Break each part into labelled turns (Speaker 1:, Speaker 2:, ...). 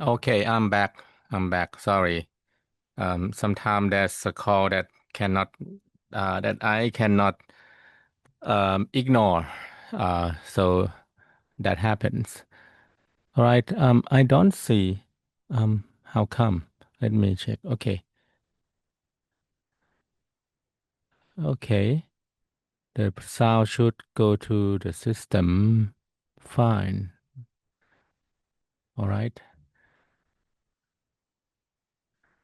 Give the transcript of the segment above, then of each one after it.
Speaker 1: Okay, I'm back. I'm back. Sorry. Sometimes there's a call that cannot that I cannot ignore. So that happens. All right. I don't see. How come? Let me check. Okay. Okay. The sound should go to the system. Fine. All right.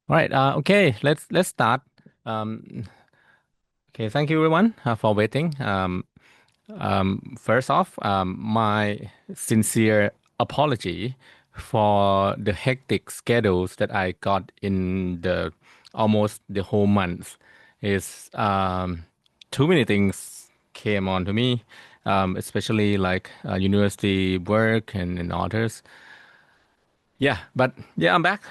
Speaker 1: All right. Okay. Let's start. Um, okay. Thank you everyone for waiting. First off, my sincere apology for the hectic schedules that I got in the almost the whole month. Is too many things came on to me, especially like university work and others. Yeah, but yeah, I'm back.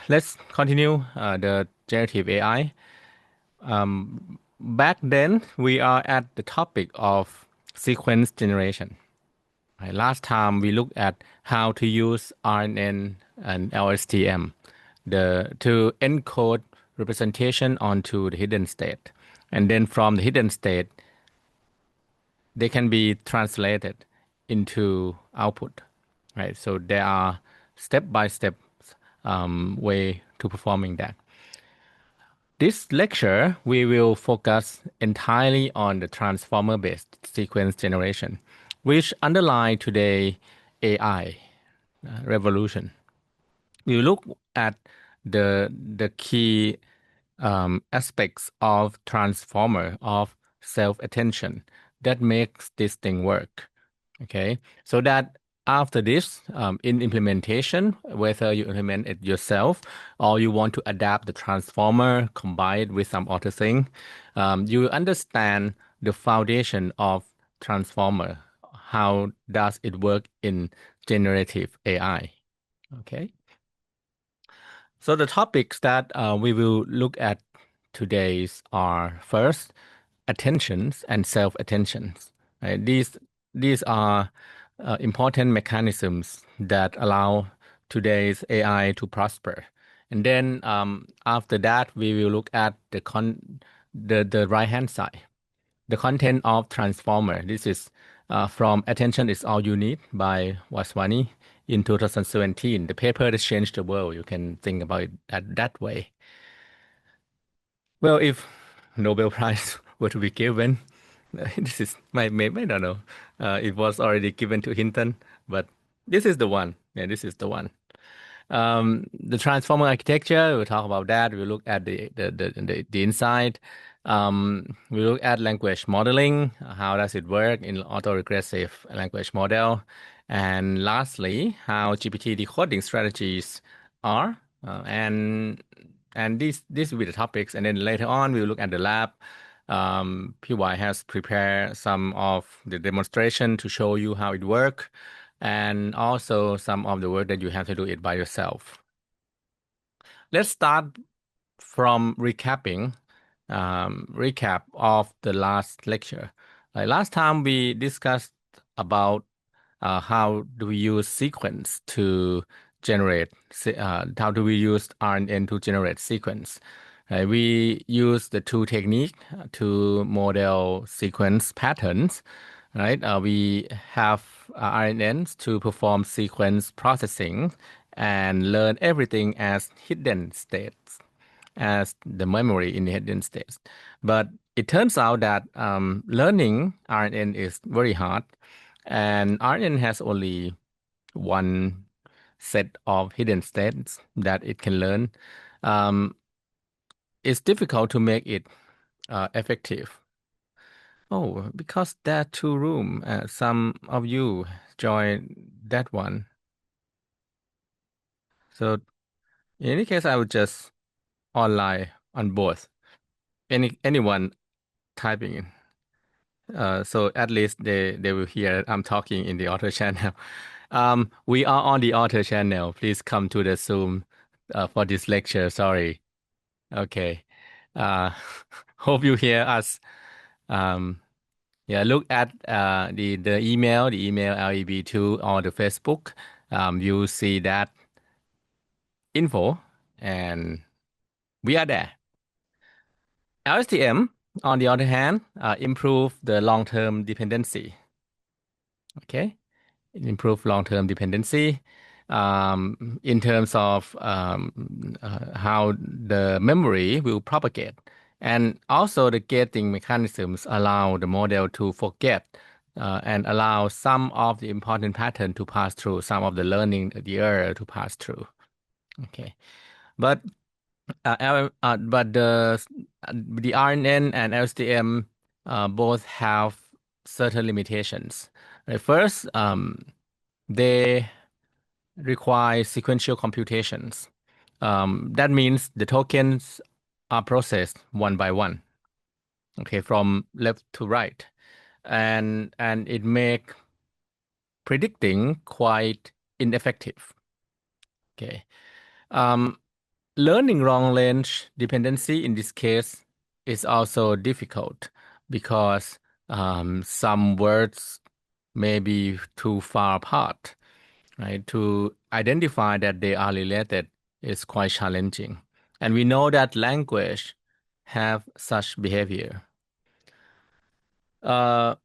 Speaker 1: Let's continue the generative AI. Back then, we are at the topic of sequence generation. Right, last time we looked at how to use RNN and LSTM to encode representation onto the hidden state. And then from the hidden state, they can be translated into output. Right. So there are step-by-step way to performing that. This lecture, we will focus entirely on the transformer-based sequence generation, which underlie today AI revolution. We will look at the key aspects of transformer of self-attention that makes this thing work. Okay, so that after this, in implementation, whether you implement it yourself or you want to adapt the transformer combined with some other thing, you understand the foundation of transformer. How does it work in generative AI? Okay. So the topics that we will look at today are first attentions and self-attentions. Right? These are important mechanisms that allow today's AI to prosper. And then after that, we will look at the right hand side, the content of Transformer. This is from Attention is All You Need by Vaswani in 2017. The paper that changed the world. You can think about it that way. Well, if Nobel Prize were to be given, this is my maybe I don't know. It was already given to Hinton, but this is the one. Yeah, this is the one. The transformer architecture, we'll talk about that. We'll look at the inside. We look at language modeling. How does it work in autoregressive language model? And lastly, how GPT decoding strategies are. And these will be the topics. And then later on, we'll look at the lab. PY has prepared some of the demonstration to show you how it works and also some of the work that you have to do it by yourself. Let's start from recap of the last lecture. Last time we discussed about how do we use sequence to generate, how do we use RNN to generate sequence. We use the two techniques to model sequence patterns. Right? We have RNNs to perform sequence processing and learn everything as hidden states, as the memory in the hidden states. But it turns out that learning RNN is very hard, and RNN has only one set of hidden states that it can learn. Um, it's difficult to make it effective. Oh, because there are two room. Some of you join that one. So in any case, I would just online on both. Anyone typing in. So at least they will hear I'm talking in the author channel. We are on the author channel. Please come to the Zoom for this lecture. Sorry. Okay. Uh, hope you hear us. Um, Yeah, look at the email leb2 or the Facebook. You see that info, and we are there. LSTM, on the other hand, improve the long-term dependency. Okay, it improve long-term dependency in terms of how the memory will propagate. And also the gating mechanisms allow the model to forget and allow some of the important pattern to pass through, some of the learning, the error to pass through. Okay, but the RNN and LSTM both have certain limitations. Right? First, they require sequential computations. That means the tokens are processed one by one, okay, from left to right, and it make predicting quite ineffective. Okay. Um, Learning long range dependency in this case is also difficult because some words may be too far apart, right? To identify that they are related is quite challenging. And we know that language have such behavior. Uh,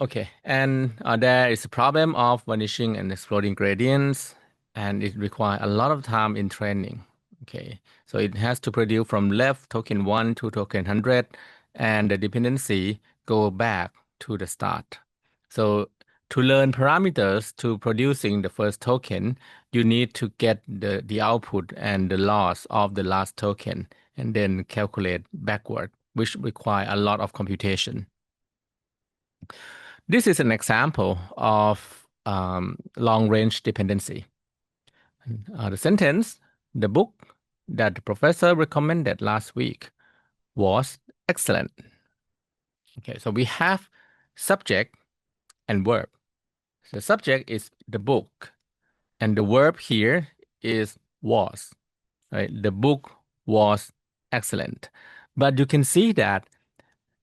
Speaker 1: Okay, and there is a problem of vanishing and exploding gradients, and it requires a lot of time in training. Okay, so it has to produce from left token 1 to token 100, and the dependency go back to the start. So to learn parameters to producing the first token, you need to get the output and the loss of the last token, and then calculate backward, which require a lot of computation. This is an example of long-range dependency. The sentence, the book that the professor recommended last week was excellent. Okay, so we have subject and verb. The subject is the book, and the verb here is was. Right? The book was excellent. But you can see that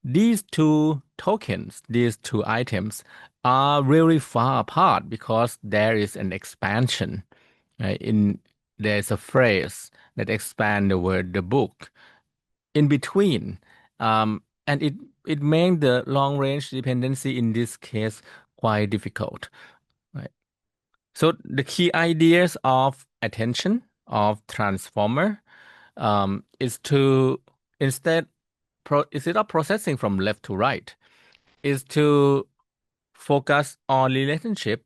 Speaker 1: these two tokens, these two items, are really far apart because there is an expansion. Right? There's a phrase that expands the word the book in between, and it makes the long range dependency in this case quite difficult. Right? So the key ideas of attention of transformer is to instead instead of processing from left to right, is to focus on relationship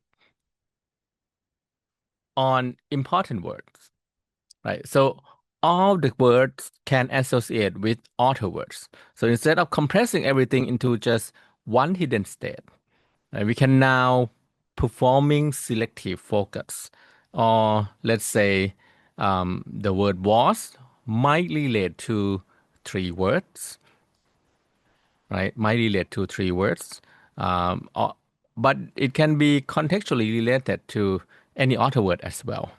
Speaker 1: on important words, right? So all the words can associate with other words. So instead of compressing everything into just one hidden state, right, we can now performing selective focus. Or let's say the word was might relate to three words, right? Might relate to three words, but it can be contextually related to any other word as well.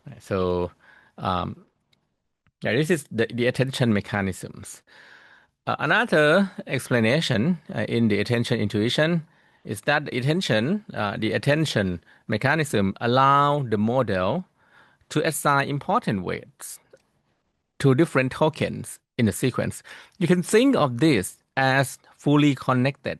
Speaker 1: Right? So, yeah, this is the attention mechanisms. Another explanation in the attention intuition is that the attention mechanism allow the model to assign important weights to different tokens in the sequence. You can think of this as fully connected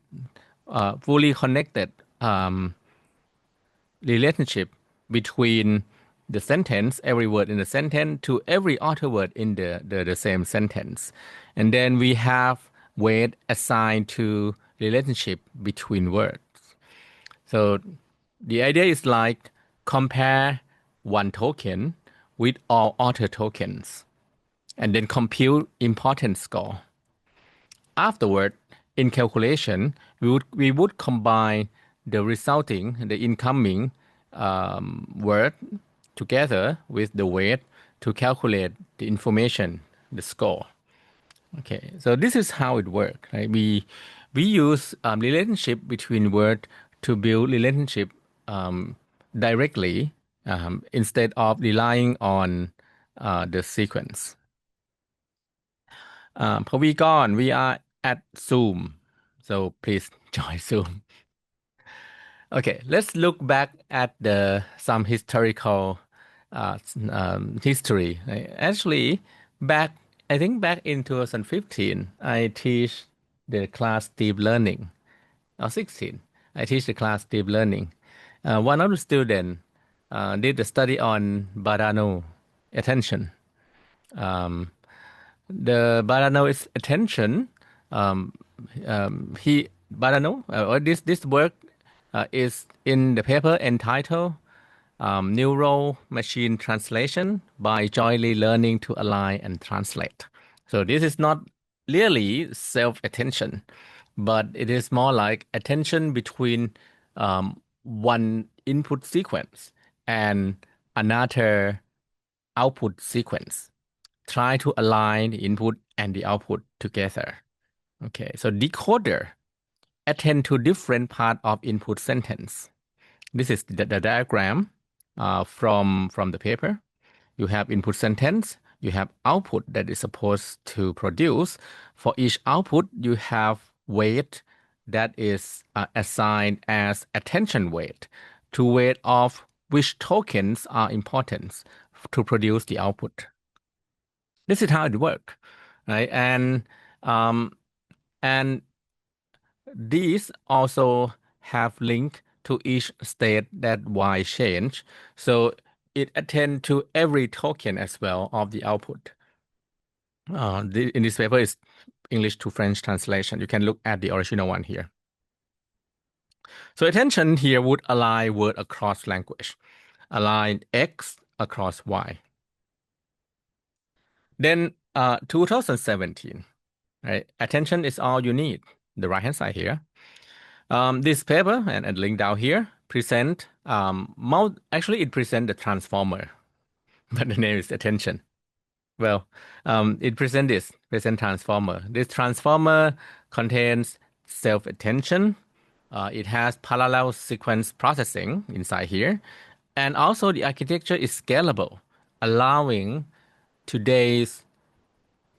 Speaker 1: relationship between the sentence, every word in the sentence, to every other word in the same sentence. And then we have weight assigned to relationship between words. So the idea is like compare one token with all other tokens and then compute importance score. Afterward, in calculation, we would combine the incoming word together with the weight to calculate the information, the score. Okay, so this is how it works. Right? We use relationship between word to build relationship directly instead of relying on the sequence. We are at Zoom, so please join Zoom. Okay, let's look back at some historical history. Actually, I think back in 2015, I teach the class deep learning, or 16. I teach the class deep learning. One of the students did a study on Badano attention. The Badano is attention. Um, he Badano, or this work is in the paper entitled Neural Machine Translation by Jointly Learning to Align and Translate. So this is not really self-attention, but it is more like attention between one input sequence and another output sequence. Try to align the input and the output together. Okay, so decoder attend to different part of input sentence. This is the diagram from the paper. You have input sentence, you have output that is supposed to produce. For each output, you have weight that is assigned as attention weight to weight of which tokens are important to produce the output. This is how it works, right? Um, and these also have link to each state that Y change. So it attend to every token as well of the output. In this paper is English to French translation. You can look at the original one here. So attention here would align word across language, align X across Y. Then 2017, right? Attention is all you need. The right hand side here. This paper and a link down here present actually it present the transformer, but the name is attention. Well, it present transformer. This transformer contains self-attention. It has parallel sequence processing inside here, and also the architecture is scalable, allowing today's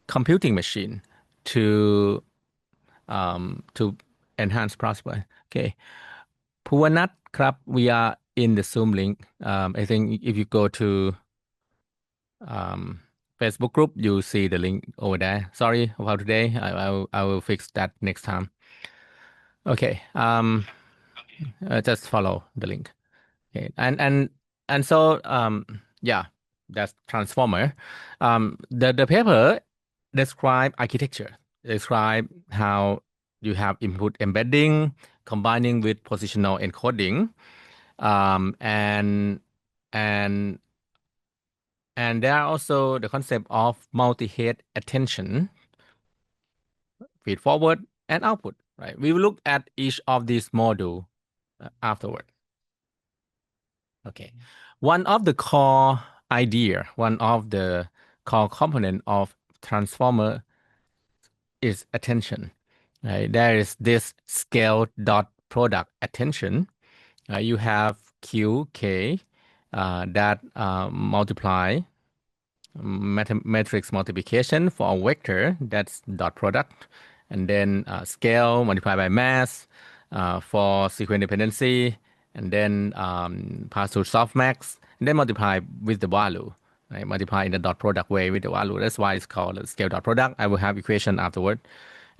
Speaker 1: computing machine to enhance prosper. Okay. Puvanat Krab, we are in the Zoom link. I think if you go to Facebook group, you see the link over there. Sorry about today. I will fix that next time. Okay. Just follow the link. Okay. And so yeah, that's transformer. The paper describe architecture, describe how you have input embedding combining with positional encoding, and and and there are also the concept of multi-head attention, feed forward and output. Right, we will look at each of these module afterward. Okay, one of the core component of transformer is attention. Right, there is this scale dot product attention. You have Q, K that multiply matrix multiplication for a vector, that's dot product, and then scale multiplied by mass for sequence dependency, and then pass through softmax, and then multiply with the value, right? Multiply in the dot product way with the value. That's why it's called a scale dot product. I will have equation afterward.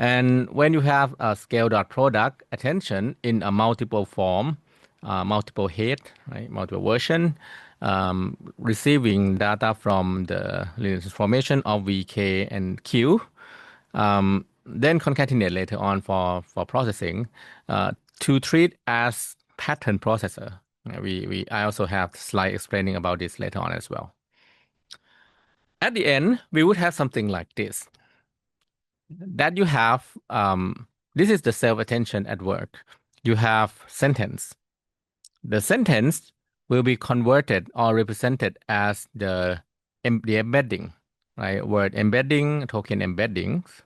Speaker 1: And when you have a scale dot product attention in a multiple form, multiple head, right, multiple version, receiving data from the linear transformation of VK and Q, then concatenate later on for processing to treat as pattern processor. I also have slide explaining about this later on as well. At the end, we would have something like this. That you have, this is the self-attention at work. You have sentence. The sentence will be converted or represented as the embedding, right? Word embedding, token embeddings,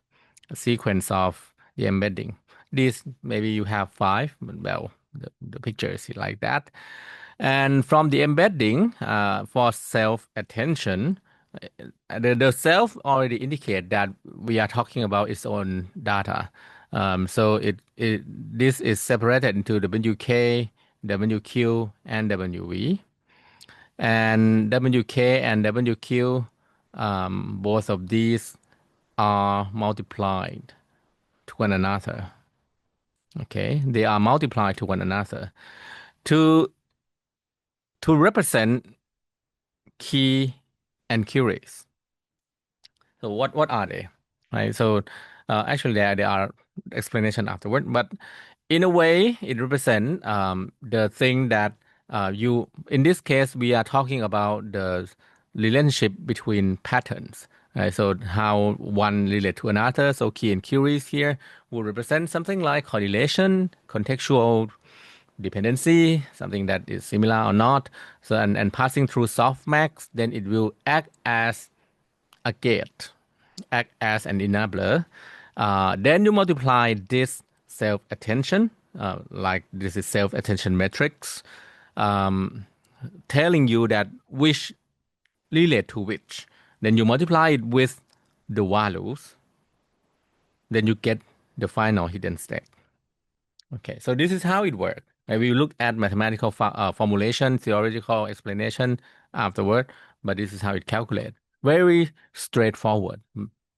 Speaker 1: a sequence of the embedding. This maybe you have 5, but well, the picture is like that. And from the embedding for self-attention, the self already indicate that we are talking about its own data. So this is separated into WK, WQ, and WV. And WK and WQ, both of these are multiplied to one another. Okay, they are multiplied to one another to represent key and queries. So what are they? Right. So actually there are explanation afterward, but in a way it represents the thing that you in this case we are talking about the relationship between patterns. Right? So how one relate to another. So key and queries here will represent something like correlation, contextual dependency, something that is similar or not. So and passing through softmax, then it will act as a gate, act as an enabler. Then you multiply this self-attention, like this is self-attention metrics, um, telling you that which relate to which. Then you multiply it with the values, then you get the final hidden state. Okay, so this is how it works. We look at mathematical formulation, theoretical explanation afterward, but this is how it calculates. Very straightforward.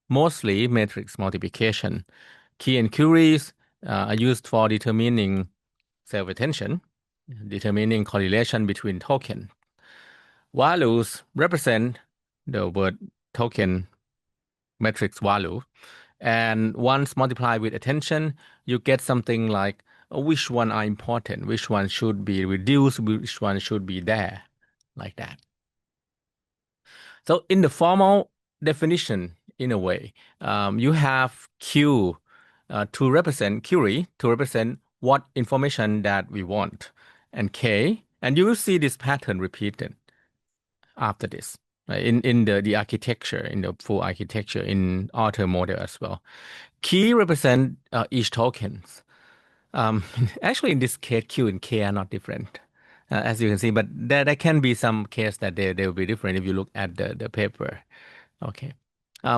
Speaker 1: Mostly matrix multiplication. Key and queries are used for determining self-attention, determining correlation between token. Values represent the word token matrix value. And once multiplied with attention, you get something like which one are important, which one should be reduced, which one should be there, like that. So in the formal definition, in a way, you have Q to represent query, to represent what information that we want, and K, and you will see this pattern repeated after this. Right? In the architecture, in the full architecture, in author model as well. Key represent each tokens. Actually, in this case, Q and K are not different, as you can see, but there can be some case that they will be different if you look at the paper. Okay.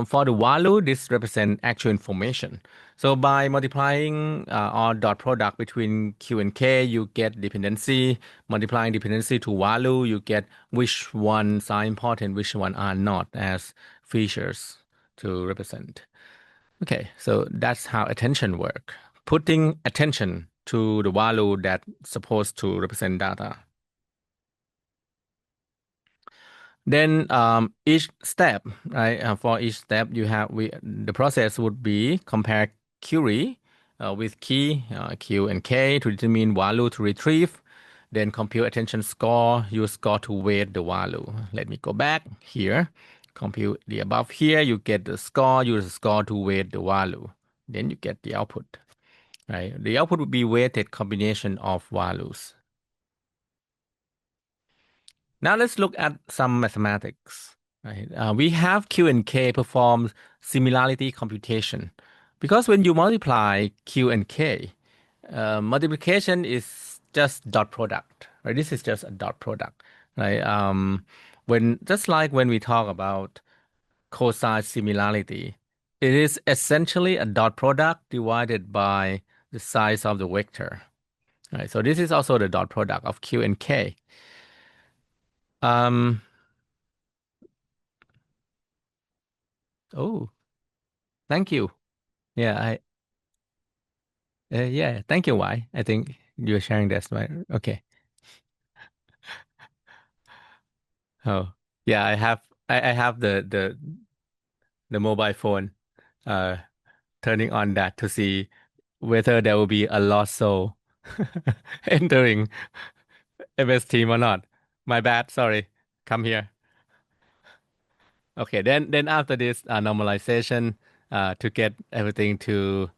Speaker 1: For the value, this represents actual information. So by multiplying or dot product between Q and K, you get dependency. Multiplying dependency to value, you get which ones are important, which one are not as features to represent. Okay, so that's how attention work. Putting attention to the value that's supposed to represent data. Then each step, right? For each step, you have the process would be compare query with key Q and K to determine value to retrieve. Then compute attention score, use score to weight the value. Let me go back here. Compute the above here. You get the score. Use the score to weight the value. Then you get the output. Right? The output would be weighted combination of values. Now let's look at some mathematics. Right? We have Q and K perform similarity computation because when you multiply Q and K, multiplication is just dot product. Right? This is just a dot product. Right? When just like when we talk about cosine similarity, it is essentially a dot product divided by the size of the vector. Right? So this is also the dot product of Q and K. Um, oh, thank you. Yeah, yeah, thank you, Why. I think you're sharing this, right? Okay. Oh, yeah, I have the mobile phone uh turning on that to see whether there will be a lost soul entering MS Team or not. My bad, sorry. Come here. Okay, then after this normalization to get everything to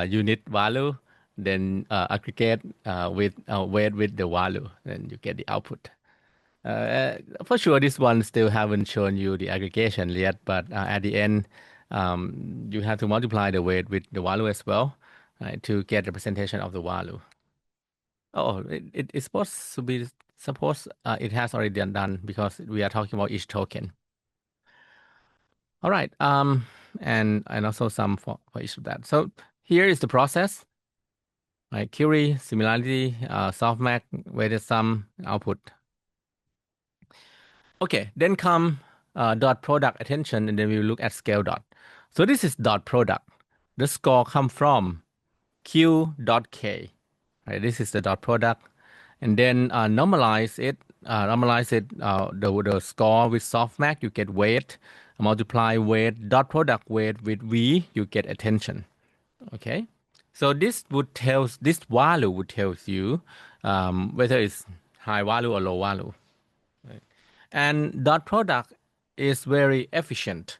Speaker 1: unit value, then aggregate with weight with the value, then you get the output. For sure, this one still haven't shown you the aggregation yet, but at the end, you have to multiply the weight with the value as well, right, to get representation of the value. Oh, it's supposed to be suppose it has already been done because we are talking about each token. All right. And also some for each of that. So here is the process. Right, query, similarity, softmax, weighted sum, output. Okay, then come dot product attention, and then we will look at scale dot. So this is dot product. The score come from q dot k. Right, this is the dot product, and then normalize it. The score with softmax, you get weight. Multiply weight dot product weight with v, you get attention. Okay, so this value would tells you whether it's high value or low value. And dot product is very efficient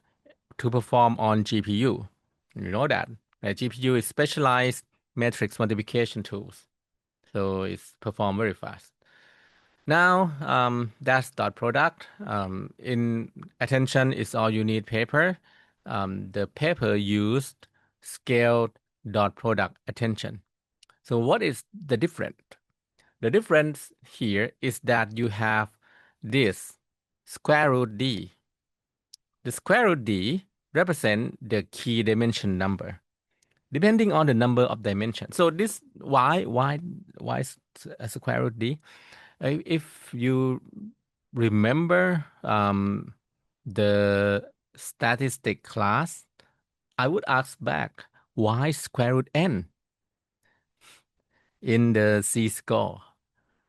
Speaker 1: to perform on GPU. You know that. GPU is specialized matrix multiplication tools. So it's perform very fast. Now, that's dot product. In attention is all you need paper. The paper used scaled dot product attention. So what is the difference? The difference here is that you have this square root d. The square root d represent the key dimension number, depending on the number of dimensions. So this why a square root d? If you remember the statistic class, I would ask back why square root n in the C score.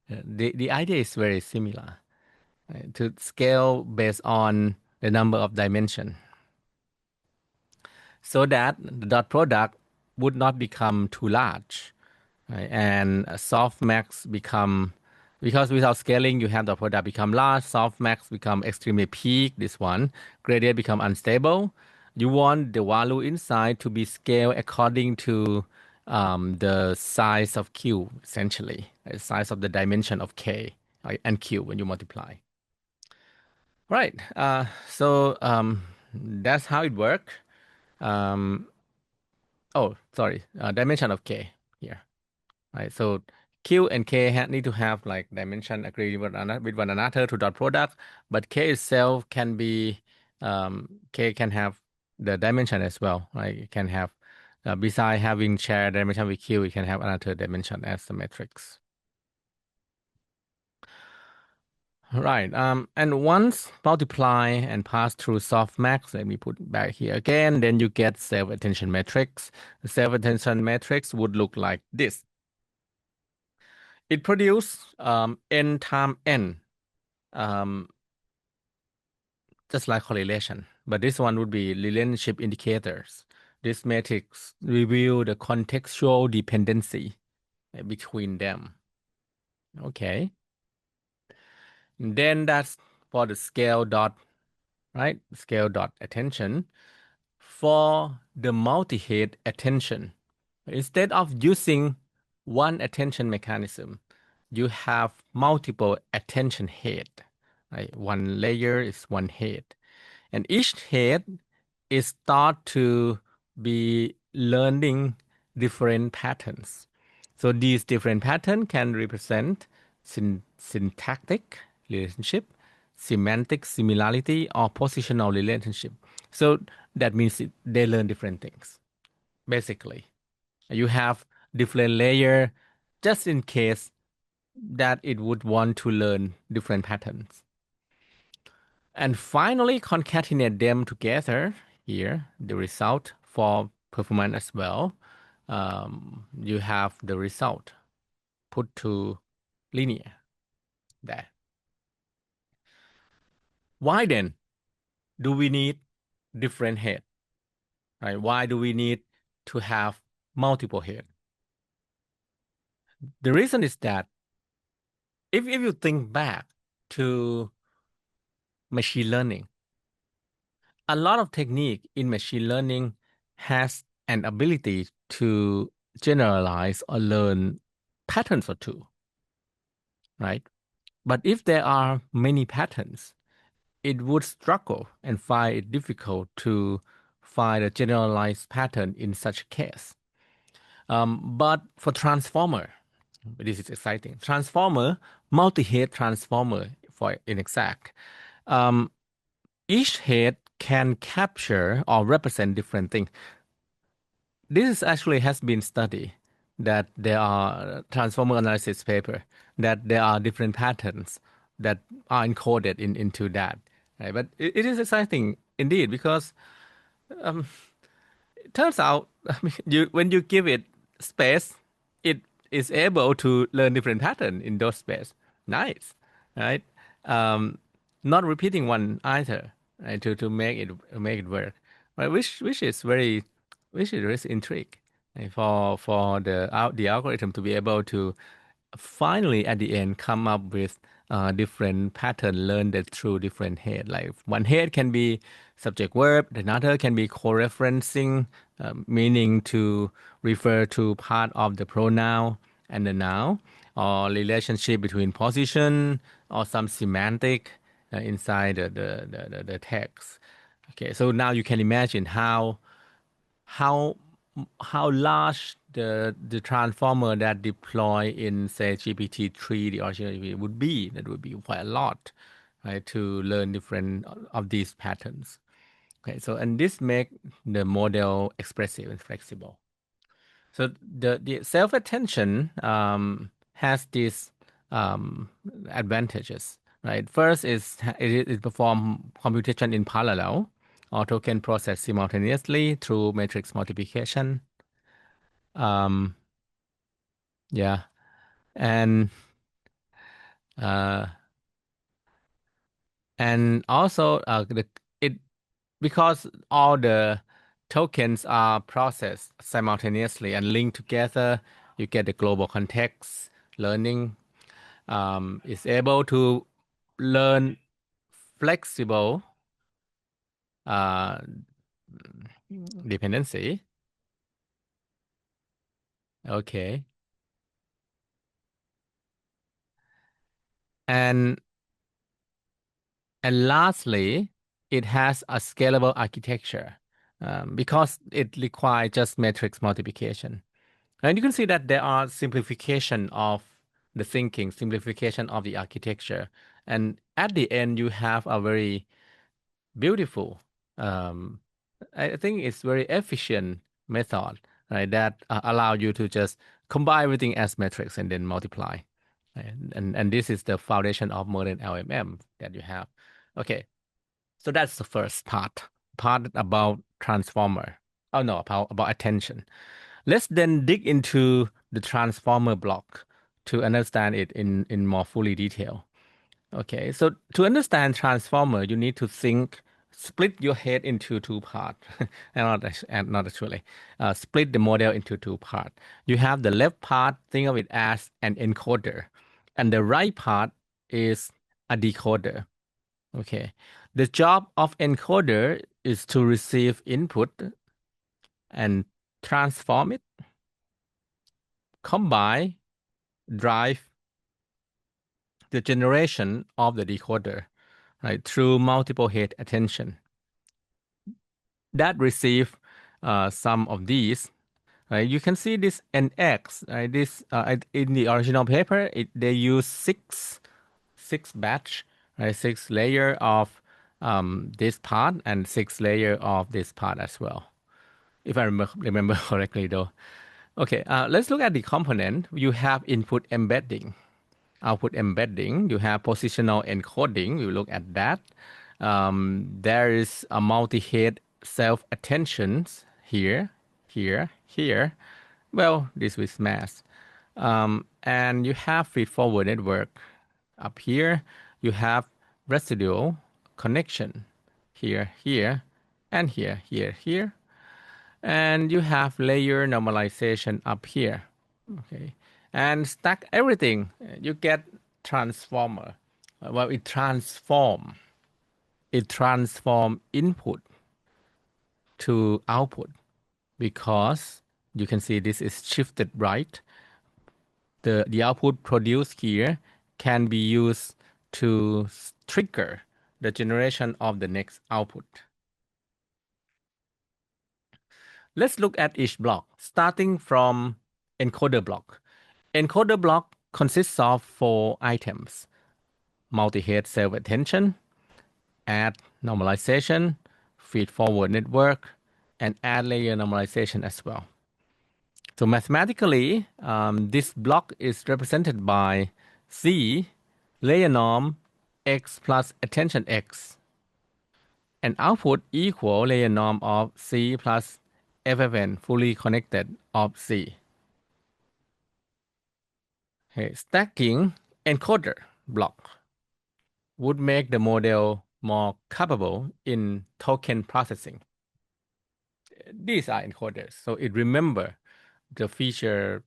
Speaker 1: The idea is very similar, right? To scale based on the number of dimension, so that the dot product would not become too large, right? And soft max become, because without scaling you have the product become large, soft max become extremely peak, this one gradient become unstable. You want the value inside to be scaled according to the size of q, essentially the size of the dimension of k, right, and q when you multiply. Right. So that's how it works. um, oh sorry, dimension of k here. Right, so q and k need to have like dimension agree with one another to dot product, but k itself can be k can have the dimension as well. Right, it can have besides having shared dimension with q, it can have another dimension as the matrix. Right, and once multiply and pass through softmax, let me put back here again, then you get self-attention matrix. The self-attention matrix would look like this. It produces n times n, um, just like correlation, but this one would be relationship indicators. This matrix reveal the contextual dependency between them. Okay, and then that's for the scale dot, right? Scale dot attention. For the multi-head attention, instead of using one attention mechanism, you have multiple attention head. Right? One layer is one head, and each head is thought to be learning different patterns. So these different patterns can represent syntactic relationship, semantic similarity, or positional relationship. So that means they learn different things. Basically, you have different layer just in case that it would want to learn different patterns. And finally, concatenate them together here, the result for performance as well. You have the result put to linear there. Why then do we need different head? Right? Why do we need to have multiple head? The reason is that if you think back to machine learning, a lot of technique in machine learning has an ability to generalize or learn patterns or two, right? But if there are many patterns, it would struggle and find it difficult to find a generalized pattern in such a case. But for transformer, this is exciting. Transformer, multi-head transformer, for in exact, each head can capture or represent different things. This actually has been studied that there are transformer analysis paper that there are different patterns that are encoded into that. Right? But it is exciting indeed because it turns out I mean, when you give it space, it is able to learn different pattern in those space. Nice, right? Um, Not repeating one either, right? To make it work, right? Which is very which is very intrigue, right? For the algorithm to be able to finally at the end come up with different pattern learned through different head. Like one head can be subject verb, another can be co-referencing, meaning to refer to part of the pronoun and the noun, or relationship between position or some semantic inside the text. Okay, so now you can imagine how how large the transformer that deploy in say GPT-3, the original GPT, would be. That would be quite a lot, right, to learn different of these patterns. Okay, so and this make the model expressive and flexible. So the self attention has these advantages, right? First is it perform computation in parallel or token process simultaneously through matrix multiplication. Um, yeah, and uh, and also it because all the tokens are processed simultaneously and linked together, you get the global context learning. Is able to learn flexible uh, dependency. Okay, and And lastly, it has a scalable architecture because it requires just matrix multiplication. And you can see that there are simplification of the thinking, simplification of the architecture. And at the end, you have a very beautiful, um, I think it's very efficient method, right, that allow you to just combine everything as matrix and then multiply. Right? And this is the foundation of modern LMM that you have. Okay, so that's the first part about transformer. Oh no, about attention. Let's then dig into the transformer block to understand it in more fully detail. Okay, so to understand transformer, you need to split your head into two parts, and not actually, split the model into two parts. You have the left part, think of it as an encoder, and the right part is a decoder. Okay. The job of encoder is to receive input and transform it, combine, drive the generation of the decoder, right, through multiple head attention. That receive some of these. Right? You can see this NX. Right? This in the original paper, they use six batch, right? Six layer of this part and six layer of this part as well, if I remember correctly, though. Okay, let's look at the component. You have input embedding, output embedding. You have positional encoding. We look at that. There is a multi-head self-attentions here, here. Well, this with mass. And you have feed-forward network up here. You have residual connection here, and here. And you have layer normalization up here. Okay. And stack everything. You get transformer. Well, it transform input to output because you can see this is shifted right. The output produced here can be used to trigger the generation of the next output. Let's look at each block, starting from encoder block. Encoder block consists of four items: multi-head self-attention, add normalization, feed-forward network, and add layer normalization as well. So mathematically, this block is represented by C, layer norm, x plus attention x, and output equal layer norm of C plus FFN fully connected of C. Okay, stacking encoder block would make the model more capable in token processing. These are encoders, so it remember the feature,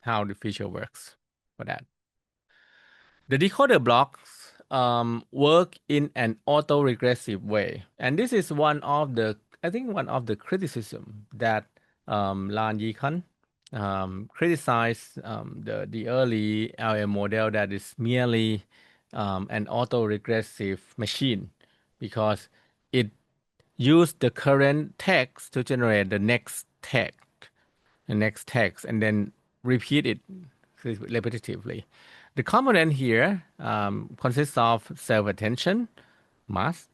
Speaker 1: how the feature works for that. The decoder blocks work in an auto-regressive way, and this is one of the, I think, one of the criticism that Lan Yikan criticized the early LM model, that is merely an auto-regressive machine, because it used the current text to generate the next text, and then repeat it repetitively. The component here consists of self-attention, mask,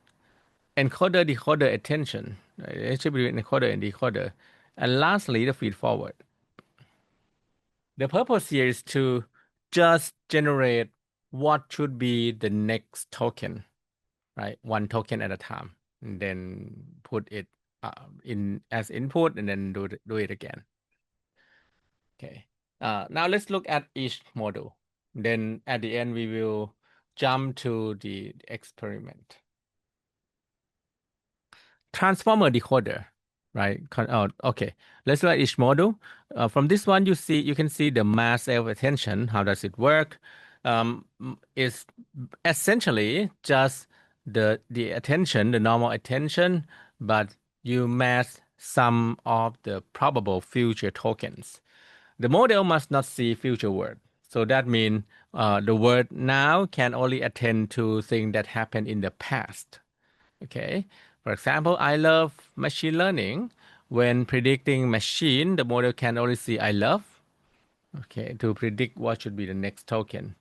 Speaker 1: encoder, decoder, attention, between encoder and decoder, and lastly, the feed-forward. The purpose here is to just generate what should be the next token, right? One token at a time, and then put it in as input, and then do it again. Okay. Now let's look at each model. Then at the end, we will jump to the experiment. Transformer decoder, right? Okay. Let's look at each model. From this one, you can see the mass self-attention. How does it work? It's essentially just the attention, the normal attention, but you mask some of the probable future tokens. The model must not see future word. So that means the word now can only attend to things that happened in the past. Okay. For example, I love machine learning. When predicting machine, the model can only see I love. Okay, to predict what should be the next token.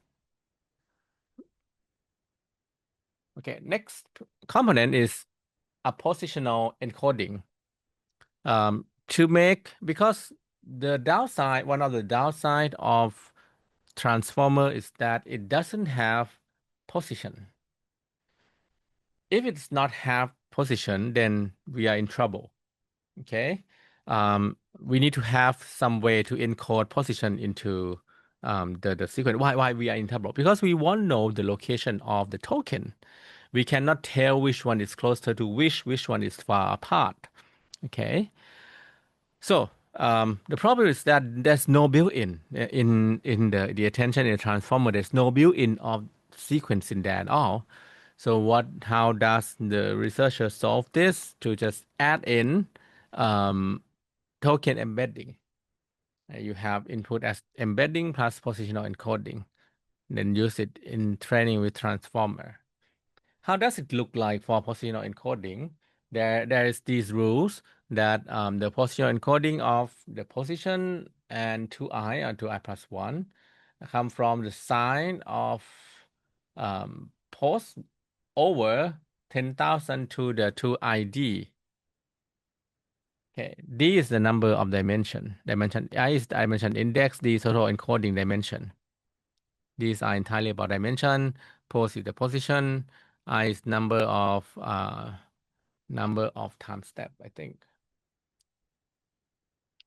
Speaker 1: Okay, next component is a positional encoding. To make, because the downside, one of the downside of transformer is that it doesn't have position. If it's not have position, then we are in trouble. Okay, we need to have some way to encode position into the sequence. Why we are in trouble? Because we won't know the location of the token. We cannot tell which one is closer to which one is far apart. Okay, so the problem is that there's no built-in in the attention in the transformer. There's no built-in of sequence in there at all. So how does the researcher solve this? To just add in token embedding. You have input as embedding plus positional encoding. Then use it in training with transformer. How does it look like for positional encoding? There is these rules that the positional encoding of the position and 2i or 2i plus 1 come from the sign of post over 10,000 to the 2id. Okay, D is the number of dimension. I is dimension index, D is total encoding dimension. These are entirely about dimension. Post is the position. I is number of time step, I think.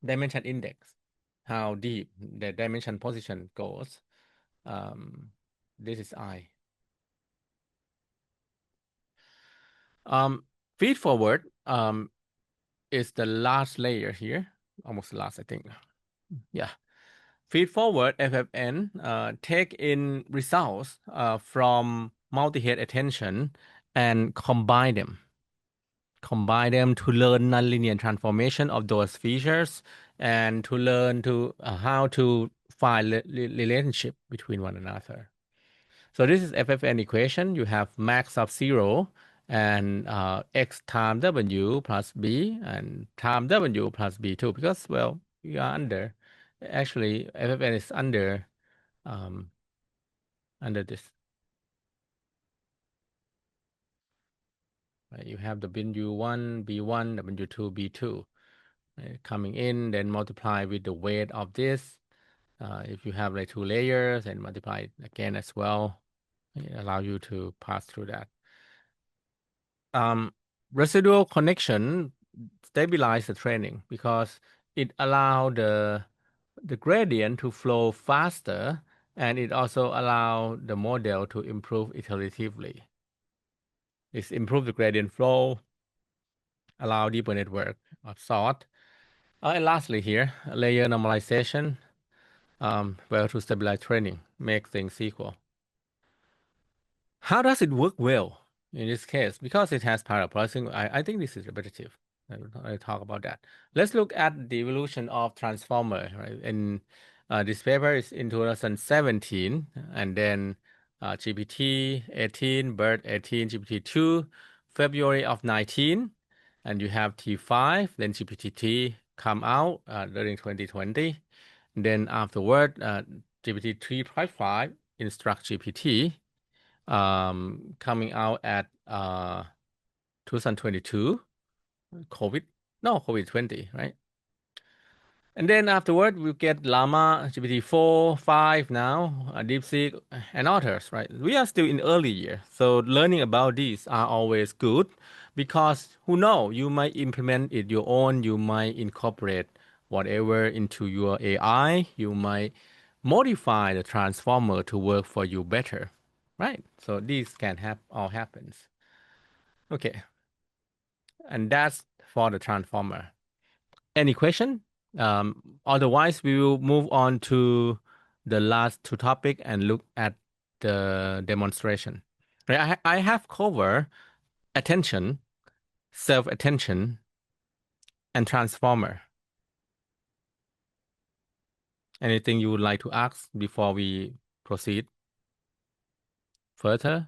Speaker 1: Dimension index, how deep the dimension position goes. This is I. Feed forward is the last layer here, almost the last, I think. Yeah. Feed forward FFN take in results from multi-head attention and combine them. Combine them to learn nonlinear transformation of those features and to learn to how to find relationship between one another. So this is FFN equation. You have max of 0 and x times w plus b and time w plus b2, because, well, you are under. Actually, FFN is under this. Right? You have the bin u1, b1, w2, b2 coming in, then multiply with the weight of this. If you have like 2 layers, and multiply it again as well. It allow you to pass through that. Um, Residual connection stabilize the training because it allow the gradient to flow faster, and it also allow the model to improve iteratively. It's improve the gradient flow, allow deeper network of sort. And lastly here, layer normalization, well, to stabilize training, make things equal. How does it work well in this case? Because it has parallel processing, I think this is repetitive. I'll talk about that. Let's look at the evolution of transformer. Right? In this paper is in 2017, and then GPT 18, BERT 18, GPT 2, February of 19, and you have T5, then GPT 3 come out during 2020. Then afterward, GPT 3.5 instruct GPT coming out at 2022, COVID, no, COVID 20, right? And then afterward, we get Llama, GPT-4, 5 now, DeepSeek, and others, right? We are still in early year. So learning about these are always good because who know, you might implement it your own, you might incorporate whatever into your AI, you might modify the transformer to work for you better, right? So these can have all happens. Okay, and that's for the transformer. Any question? Otherwise, we will move on to the last two topic and look at the demonstration. Right, I have covered attention, self-attention, and transformer. Anything you would like to ask before we proceed further?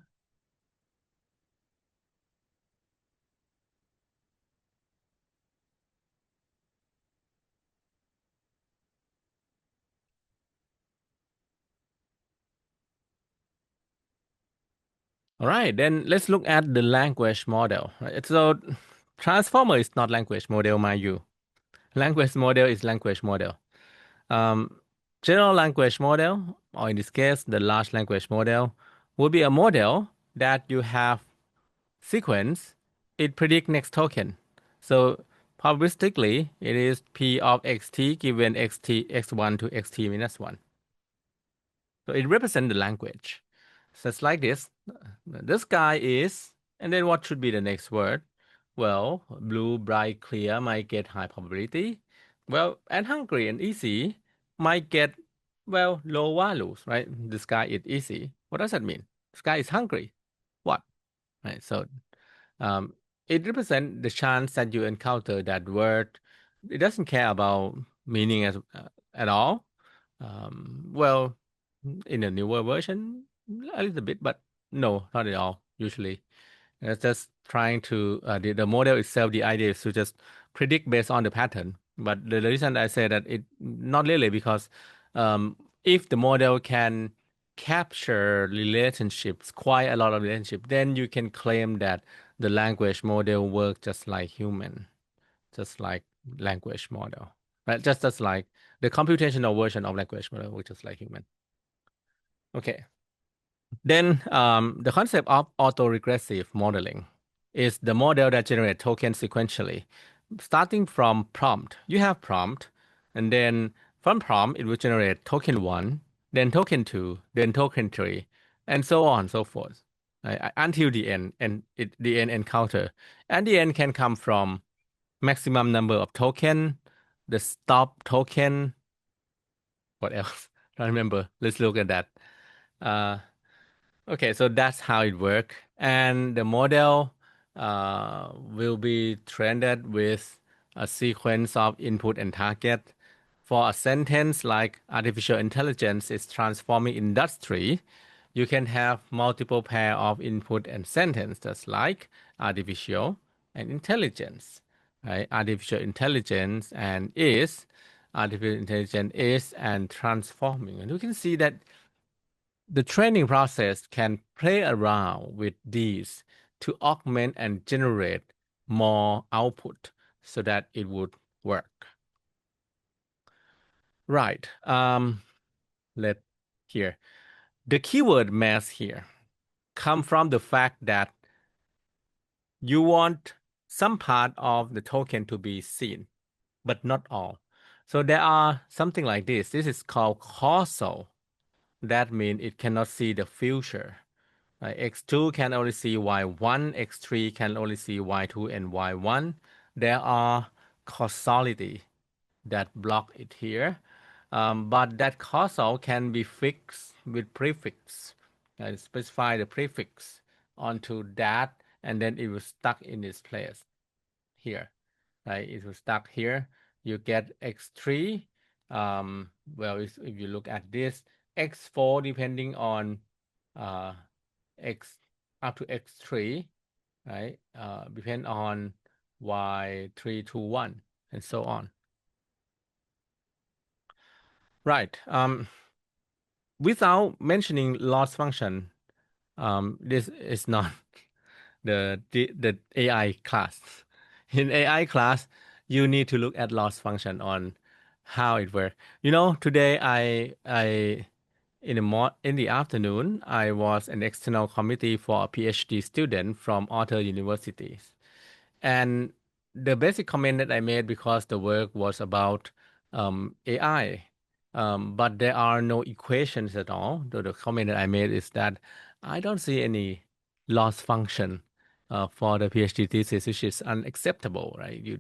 Speaker 1: All right, then let's look at the language model. Right? So transformer is not language model, mind you. Language model is language model. Um, General language model, or in this case, the large language model, will be a model that you have sequence, it predict next token. So probabilistically, it is P of xt given xt x1 to xt minus 1. So it represents the language. So it's like this. This guy is, and then what should be the next word? Well, blue, bright, clear might get high probability. Well, and hungry and easy might get, well, low values, right? This guy is easy. What does that mean? This guy is hungry. What? Right. So um, it represents the chance that you encounter that word. It doesn't care about meaning at all. Well, in a newer version, a little bit, but no, not at all, usually. It's just trying to, the model itself, the idea is to just predict based on the pattern. But the reason I say that it, not really, because if the model can capture relationships, quite a lot of relationships, then you can claim that the language model works just like human, just like language model, right? Just like the computational version of language model works just like human. Okay. Then the concept of autoregressive modeling is the model that generates tokens sequentially. Starting from prompt, you have prompt, and then from prompt, it will generate token one, then token two, then token three, and so on and so forth, right? Until the end, and the end encounter. And the end can come from maximum number of token, the stop token, what else? I don't remember. Let's look at that. Uh, Okay, so that's how it works. And the model will be trained with a sequence of input and target. For a sentence like artificial intelligence is transforming industry, you can have multiple pair of input and sentence, just like artificial and intelligence. Right? Artificial intelligence is and transforming. And you can see that the training process can play around with these to augment and generate more output so that it would work. Right. Let here. The keyword mass here. come from the fact that you want some part of the token to be seen, but not all. So there are something like this. This is called causal. That means it cannot see the future. X2 can only see Y1, X3 can only see Y2 and Y1. There are causality that block it here. But that causal can be fixed with prefix. Specify the prefix onto that, and then it will stuck in its place here. Right? It will stuck here. You get X3. Well, if you look at this, X4 depending on X up to X3, right? Depend on Y3 to 1 and so on. Right. Without mentioning loss function, this is not the AI class. In AI class, you need to look at loss function on how it works. Today in the afternoon, I was an external committee for a PhD student from other universities. And the basic comment that I made, because the work was about AI, but there are no equations at all. The comment that I made is that I don't see any loss function for the PhD thesis, which is unacceptable, right?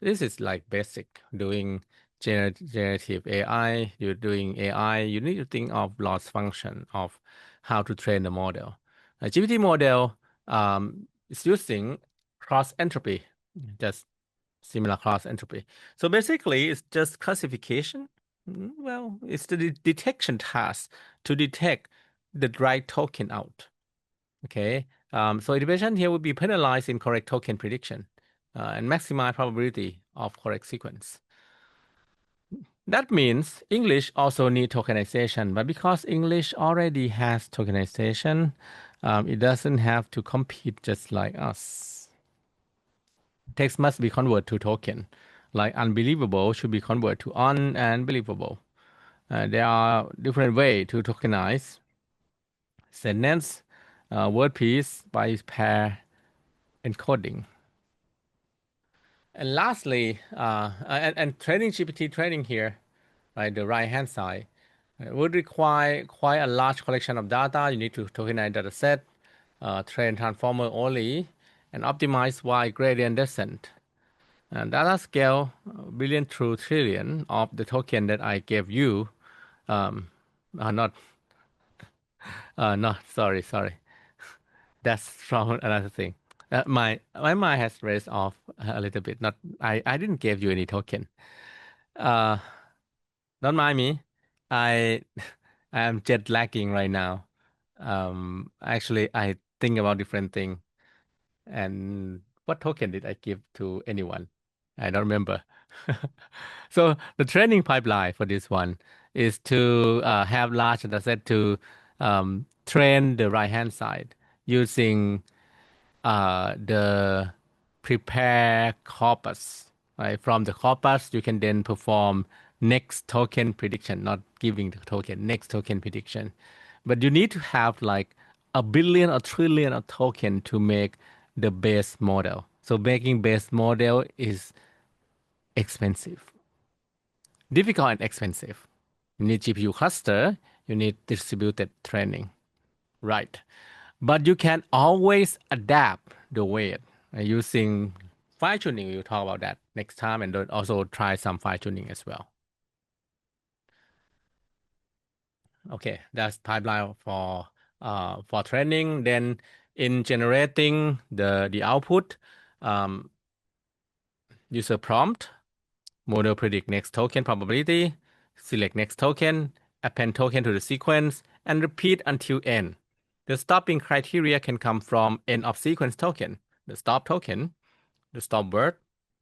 Speaker 1: This is like basic doing generative AI. You're doing AI. You need to think of loss function of how to train the model. A GPT model is using cross entropy, just similar cross entropy. So basically, it's just classification. Well, it's the detection task to detect the right token out. Okay. So iteration here would be penalized in correct token prediction and maximize probability of correct sequence. That means English also need tokenization, but because English already has tokenization, it doesn't have to compete just like us. Text must be converted to token. Like unbelievable should be converted to unbelievable. There are different ways to tokenize sentence, word piece by pair encoding. And lastly, and training GPT training here, right, the right hand side, would require quite a large collection of data. You need to tokenize data set, train transformer only, and optimize Y gradient descent. And data scale billion through trillion of the token that I gave you. Not, sorry. That's from another thing. My mind has raced off a little bit. Not, I didn't give you any token. Uh, don't mind me. I I am jet lagging right now. Actually, I think about different thing. And what token did I give to anyone? I don't remember. So the training pipeline for this one is to have large data set to train the right hand side using the prepare corpus. Right? From the corpus, you can then perform next token prediction, not giving the token, next token prediction. But you need to have like a billion or trillion of token to make the base model. So making base model is expensive, difficult and expensive. You need GPU cluster, you need distributed training, right? But you can always adapt the weight using fine tuning. We'll talk about that next time, and also try some fine tuning as well. Okay, that's pipeline for training. Then in generating the output, user prompt, model predict next token probability, select next token, append token to the sequence, and repeat until n. The stopping criteria can come from end of sequence token, the stop token, the stop word,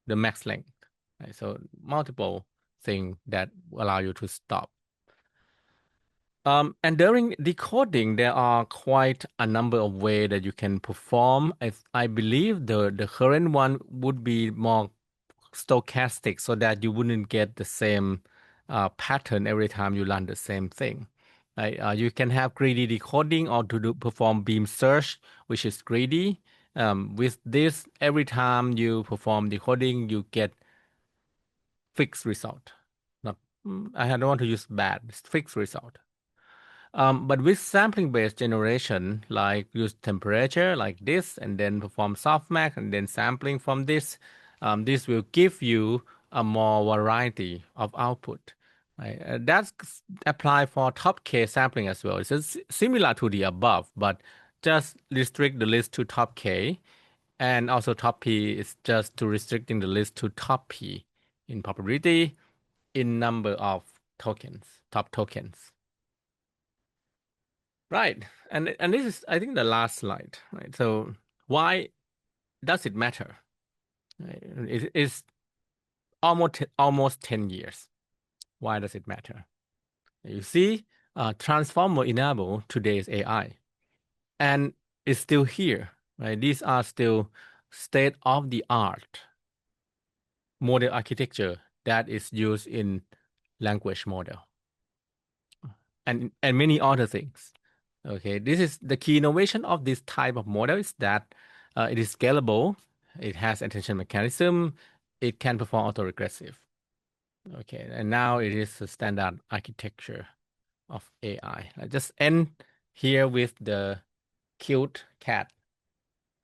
Speaker 1: the max length. Right? So multiple things that allow you to stop. And during decoding, there are quite a number of ways that you can perform. I believe the current one would be more stochastic, so that you wouldn't get the same pattern every time you run the same thing. Right? You can have greedy decoding or to perform beam search, which is greedy. With this, every time you perform decoding, you get fixed result. Not, I don't want to use bad, it's fixed result. But with sampling-based generation, like use temperature like this, and then perform softmax, and then sampling from this will give you a more variety of output. Right? That's applied for top K sampling as well. It's just similar to the above, but just restrict the list to top K, and also top P is just to restricting the list to top P in probability, in number of tokens, top tokens. Right. And this is, I think, the last slide, right? So why does it matter? Right? It is almost 10 years. Why does it matter? You see, transformer enable today's AI, and it's still here, right? These are still state of the art model architecture that is used in language model and many other things. Okay, this is the key innovation of this type of model is that it is scalable, it has attention mechanism, it can perform autoregressive. Okay, and now it is a standard architecture of AI. I just end here with the cute cat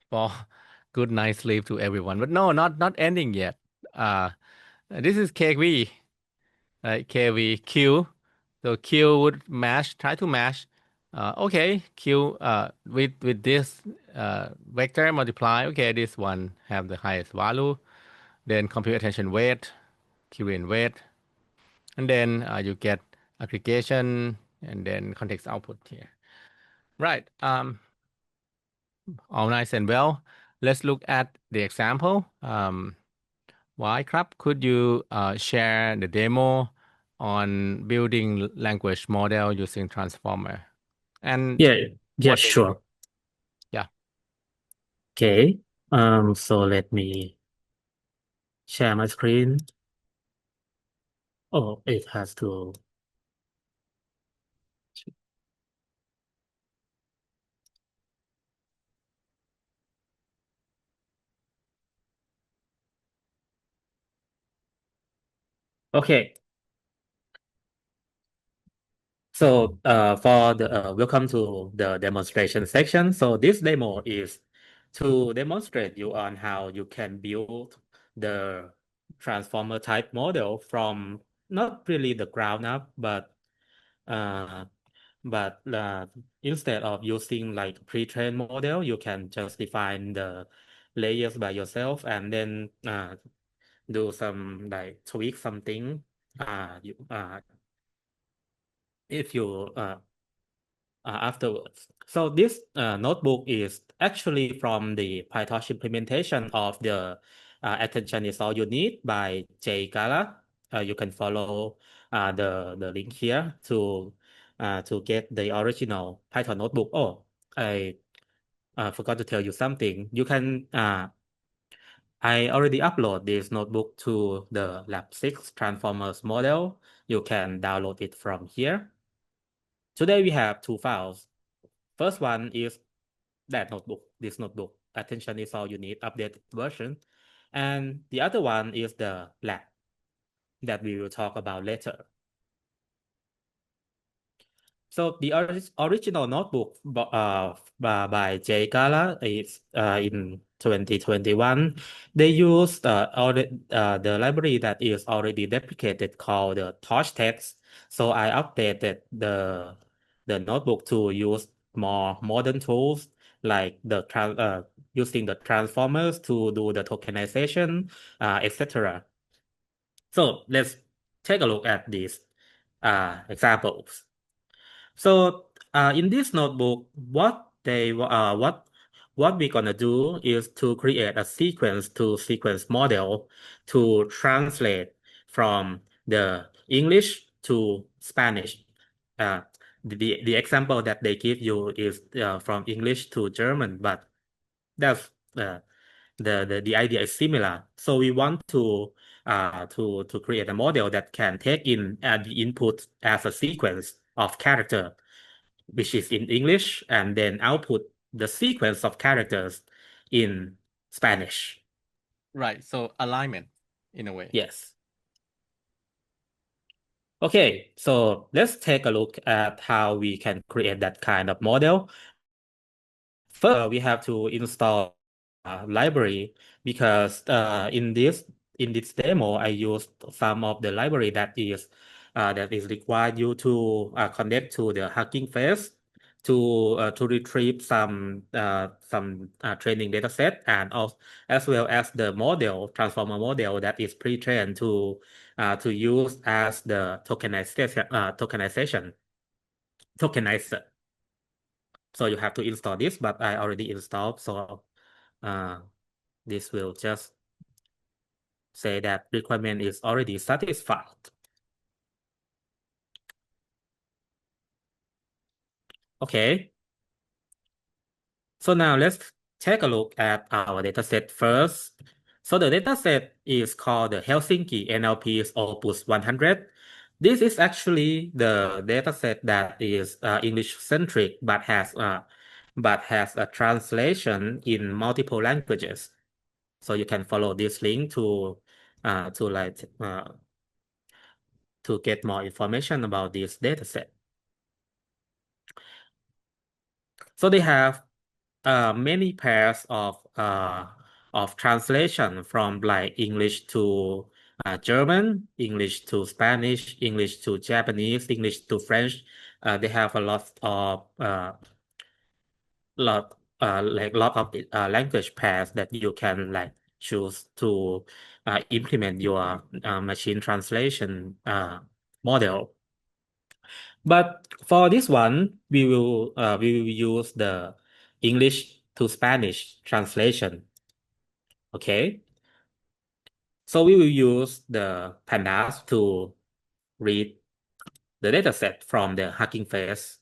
Speaker 1: for good night sleep to everyone. But no, not ending yet. Uh, this is KV, right? KV Q. So Q would match, try to match. Okay, Q with this vector multiply. Okay, this one have the highest value. Then compute attention weight, Q in weight, and then you get aggregation and then context output here. Right. All nice and well. Let's look at the example. Why, Krab, could you share the demo on building language model using transformer and
Speaker 2: Yeah, yeah,
Speaker 1: what they do?
Speaker 2: sure.
Speaker 1: Yeah.
Speaker 2: Okay. So let me share my screen. Oh, it has to. Okay. So, for the welcome to the demonstration section. So this demo is to demonstrate you on how you can build the transformer type model from not really the ground up, uh, but instead of using like pre-trained model, you can just define the layers by yourself and then do some like tweak something. If you Afterwards. So this notebook is actually from the PyTorch implementation of the Attention is All You Need by Jay Gala. You can follow the link here to get the original Python notebook. Oh, I forgot to tell you something. I already upload this notebook to the Lab 6 Transformers model. You can download it from here. Today we have two files. First one is this notebook. Attention is all you need, updated version. And the other one is the lab that we will talk about later. So the original notebook by Jay Gala is in 2021. They used the library that is already deprecated called the Torch text. So I updated the notebook to use more modern tools like using the transformers to do the tokenization, etc. So let's take a look at these examples. So in this notebook, what we're gonna do is to create a sequence to sequence model to translate from the English to Spanish. Uh, the example that they give you is from English to German, but that's the idea is similar. So we want to create a model that can take in the input as a sequence of character. which is in English, and then output the sequence of characters in Spanish.
Speaker 1: Right. So alignment in a way.
Speaker 2: Yes. Okay, so let's take a look at how we can create that kind of model. First, we have to install a library because in this demo, I used some of the library that is required you to connect to the Hugging Face to retrieve some training data set, and also as well as the model transformer model that is pre-trained to use as the tokenizer. So you have to install this, but I already installed, so uh, this will just say that requirement is already satisfied. Okay, so now let's take a look at our dataset first. So the dataset is called the Helsinki NLP's Opus 100. This is actually the dataset that is English-centric, but has a translation in multiple languages. So you can follow this link to get more information about this dataset. So they have many pairs of translation from like English to German, English to Spanish, English to Japanese, English to French. They have a lot of language pairs that you can like choose to implement your machine translation model. But for this one, we will use the English to Spanish translation. Okay, so we will use the pandas to read the dataset from the Hugging Face.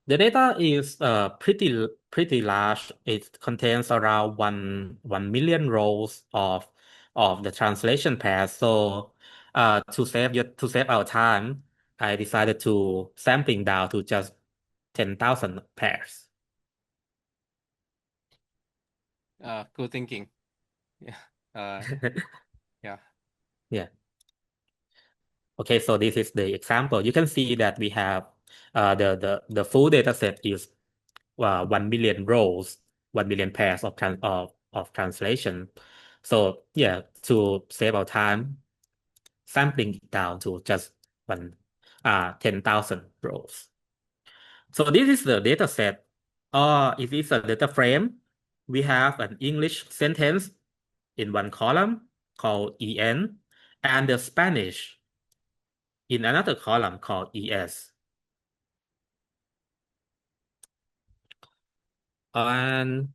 Speaker 2: The data is pretty large. It contains around one million rows of the translation pairs. So to save our time, I decided to sampling down to just 10,000 pairs.
Speaker 1: Good thinking. Yeah. Uh, yeah.
Speaker 2: Yeah. Okay, so this is the example. You can see that we have the full data set is 1 million rows, 1 million pairs of translation. So yeah, to save our time, sampling it down to just 10,000 rows. So this is the data set, or if it's a data frame, we have an English sentence in one column called EN, and the Spanish in another column called ES. And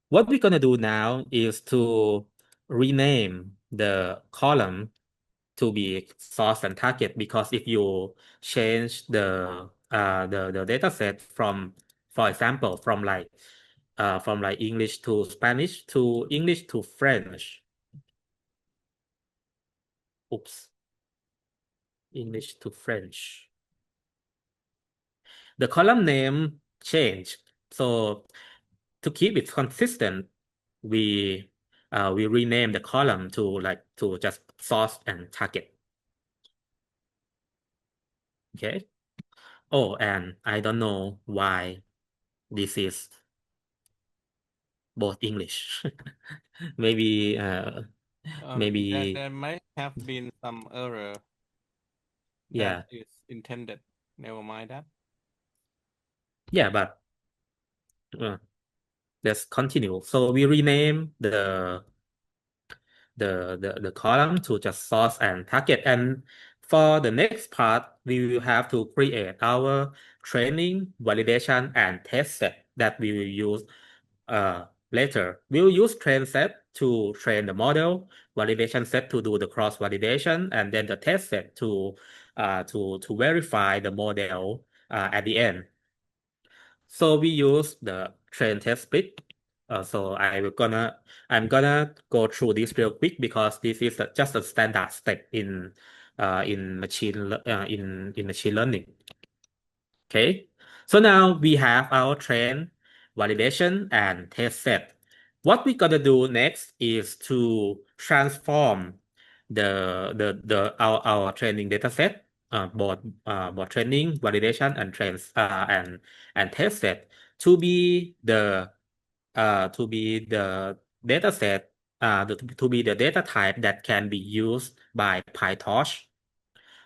Speaker 2: what we're gonna do now is to rename the column to be source and target, because if you change the data set for example, from like English to Spanish to English to French. Oops, English to French. The column name changed. So to keep it consistent, we rename the column to just source and target. Okay. Oh, and I don't know why this is both English. Maybe
Speaker 1: There,
Speaker 2: maybe
Speaker 1: there might have been some error that
Speaker 2: yeah.
Speaker 1: is intended. Never mind that.
Speaker 2: Yeah, but uh, let's continue. So we rename the column to just source and target. And for the next part, we will have to create our training, validation, and test set that we will use later. We will use train set to train the model, validation set to do the cross validation, and then the test set to verify the model at the end. So we use the train test split. So I'm gonna go through this real quick because this is just a standard step in machine learning. Okay, so now we have our train, validation, and test set. What we're gonna do next is to transform our training data set, both training, validation, and and test set to be the data set to be the data type that can be used by PyTorch.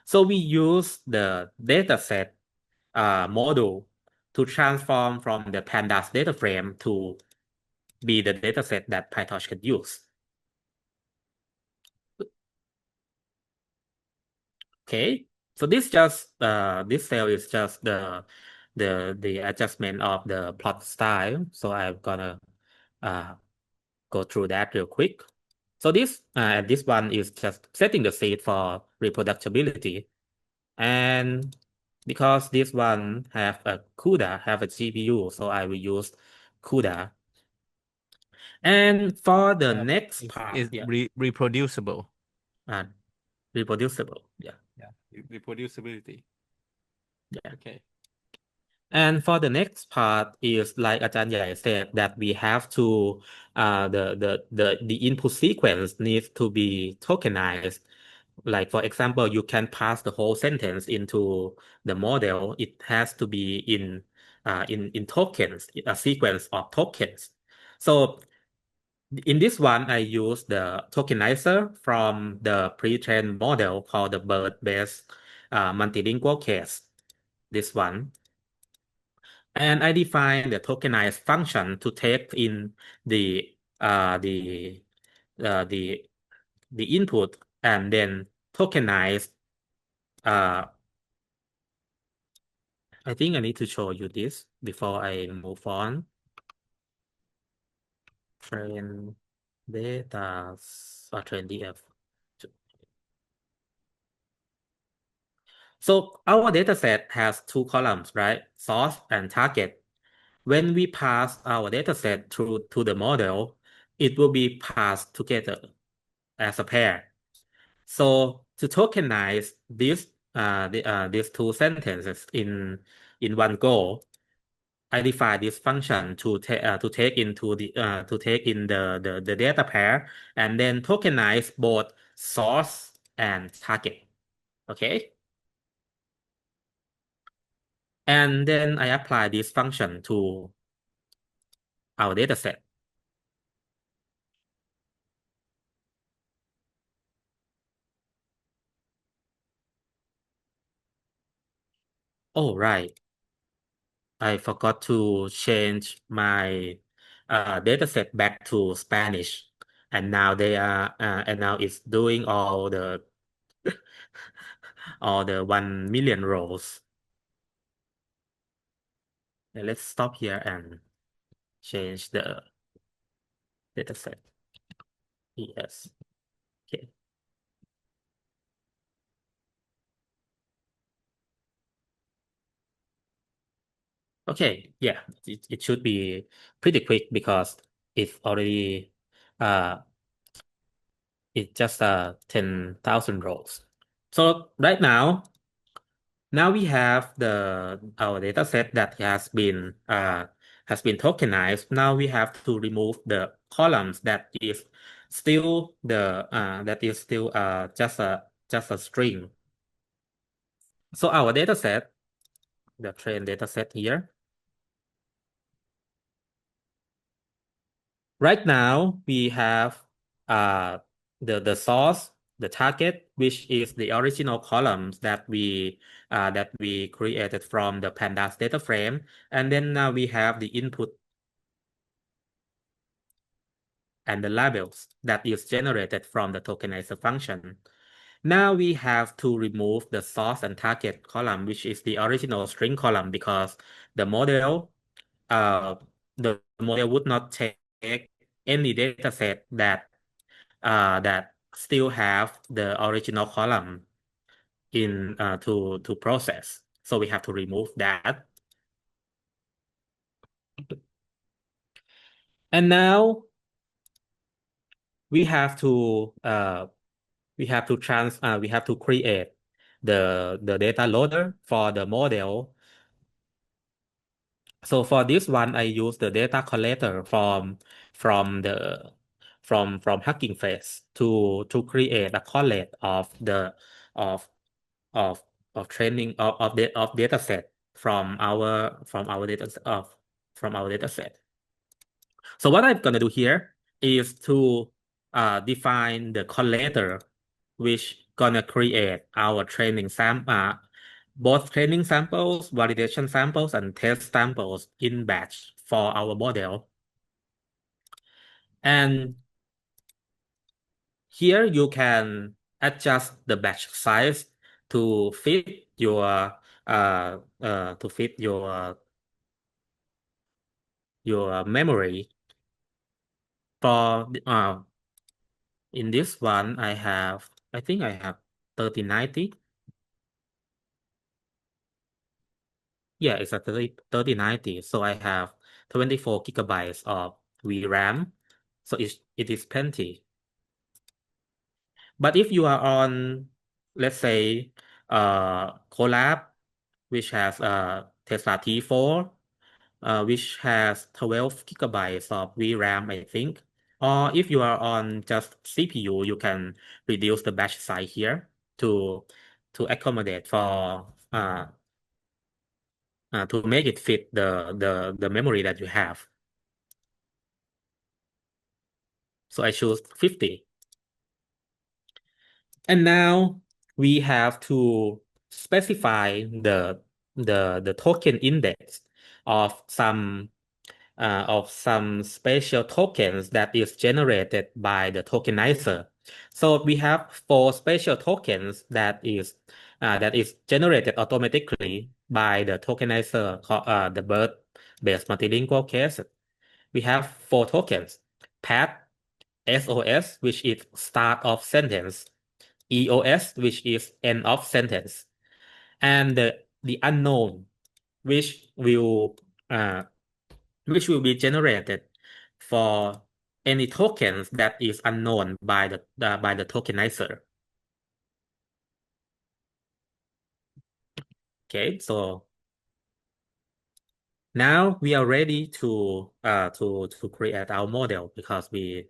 Speaker 2: So we use the dataset model to transform from the pandas data frame to be the dataset that PyTorch can use. Okay, so this cell is just the adjustment of the plot style. So I'm gonna uh, go through that real quick. So this one is just setting the seed for reproducibility. And because this one have a CUDA, have a GPU, so I will use CUDA. And for the next part,
Speaker 1: Is reproducible.
Speaker 2: uh, reproducible. Yeah.
Speaker 1: Reproducibility.
Speaker 2: Yeah.
Speaker 1: Okay.
Speaker 2: And for the next part is like Ajahn Yai said that we have to the input sequence needs to be tokenized. Like for example, you can pass the whole sentence into the model. It has to be in tokens, a sequence of tokens. So in this one, I use the tokenizer from the pre-trained model called the BERT-based multilingual case. This one. And I define the tokenized function to take in the uh, the the input and then tokenize. Uh, I think I need to show you this before I move on. Train data or train DF. So our data set has two columns, right? Source and target. When we pass our data set through to the model, it will be passed together as a pair. So to tokenize these two sentences in one go, I define this function to take into to take in the data pair and then tokenize both source and target. Okay. And then I apply this function to our data set. Oh, right. I forgot to change my data set back to Spanish. And now and now it's doing all the 1 million rows. And let's stop here and change the data set. Yes. Okay. Okay. Yeah. It should be pretty quick because it's already uh it's just 10,000 rows. So right now we have our data set that has been tokenized. Now we have to remove the columns that is still just a string. So our data set, the train data set here. Right now we have uh the source, the target, which is the original columns that we created from the pandas data frame, and then now we have the input and the labels that is generated from the tokenizer function. Now we have to remove the source and target column, which is the original string column, because the model uh the model would not take any data set that still have the original column in to process. So we have to remove that. And now we have to we have to create the data loader for the model. So for this one, I use the data collector from the from Hugging Face to create a collect of of of training of data set from our data from our data set. So what I'm gonna do here is to define the collector which gonna create our both training samples, validation samples, and test samples in batch for our model. And here you can adjust the batch size to fit to fit your memory. For in this one, I think I have 3090. Yeah, it's a 3090. So I have 24 gigabytes of VRAM. So it is plenty. But if you are on, let's say, Colab, which has Tesla T4, which has 12 gigabytes of VRAM, I think. Or if you are on just CPU, you can reduce the batch size here to accommodate for to make it fit the memory that you have. So I choose 50. And now we have to specify the token index of some special tokens that is generated by the tokenizer. So we have four special tokens that is generated automatically by the tokenizer, the birth-based multilingual case. We have four tokens: path, SOS, which is start of sentence, EOS, which is end of sentence, and the unknown, which will uh, be generated for any tokens that is unknown by the tokenizer. Okay, so now we are ready to create our model because the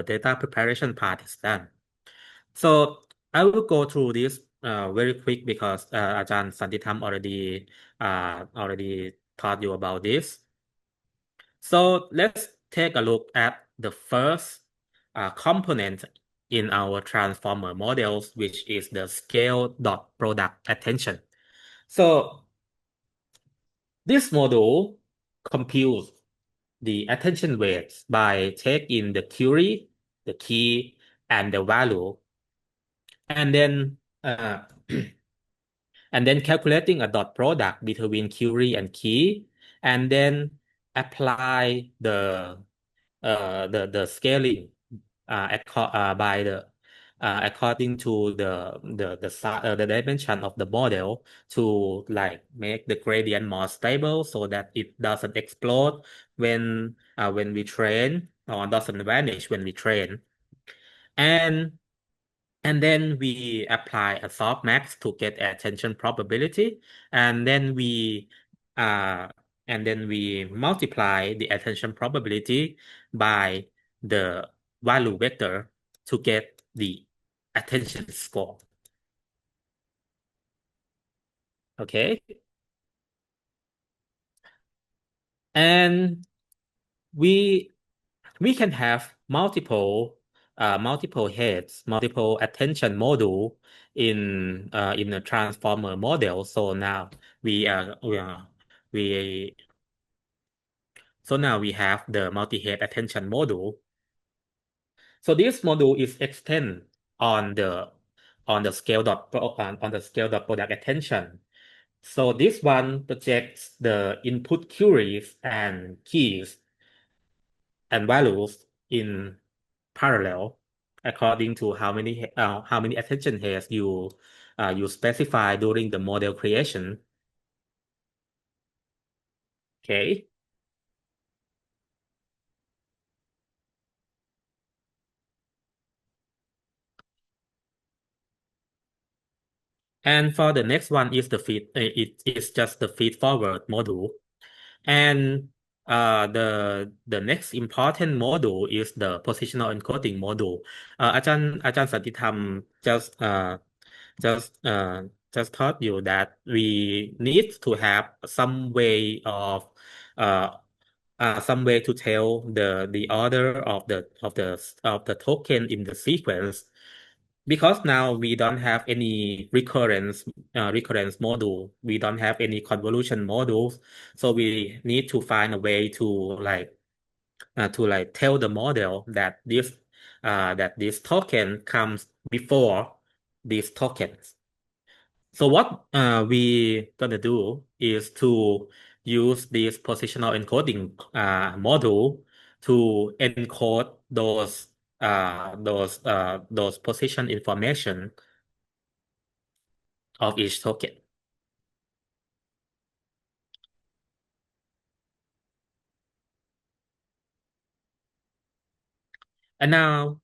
Speaker 2: data preparation part is done. So I will go through this very quick because Ajahn Santitham already taught you about this. So let's take a look at the first component in our transformer models, which is the scale dot product attention. So this model computes the attention weights by taking the query, the key, and the value, and then and then calculating a dot product between query and key, and then apply the scaling by the according to the dimension of the model to like make the gradient more stable so that it doesn't explode when we train or doesn't vanish when we train. And then we apply a softmax to get attention probability, and then uh we multiply the attention probability by the value vector to get the attention score. Okay, and we can have multiple heads, multiple attention module in a transformer model. So now we are we are we so now we have the multi-head attention module. So this module is extend on the scale dot product attention. So this one projects the input queries and keys and values in parallel according to how many attention heads you specify during the model creation. Okay. And for the next one is the feed, it is just the feed forward module. And the next important module is the positional encoding module. อาจารย์สันติธรรม just just taught you that we need to have uh, some way to tell the order of the token in the sequence, because now we don't have any recurrence module, we don't have any convolution modules, so we need to find a way to tell the model that this token comes before these tokens. So what we gonna do is to use this positional encoding module to encode those position information of each token. And now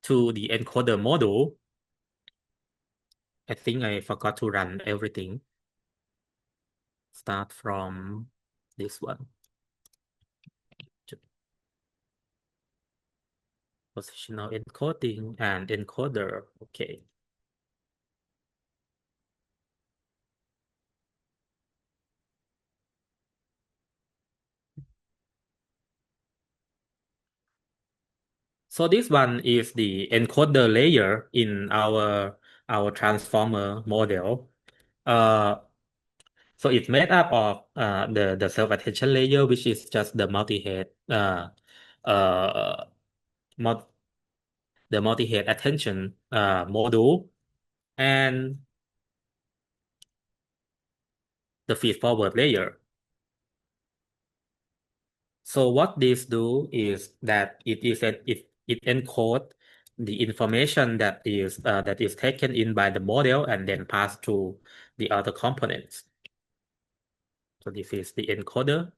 Speaker 2: to the encoder module, I think I forgot to run everything. Start from this one. Positional encoding and encoder. Okay. So this one is the encoder layer in our transformer model. Uh, so it's made up of the self-attention layer, which is just the multi-head uh, mul the multi-head attention module, and the feed-forward layer. So what this do is that it encodes the information that is taken in by the model and then passed to the other components. So this is the encoder.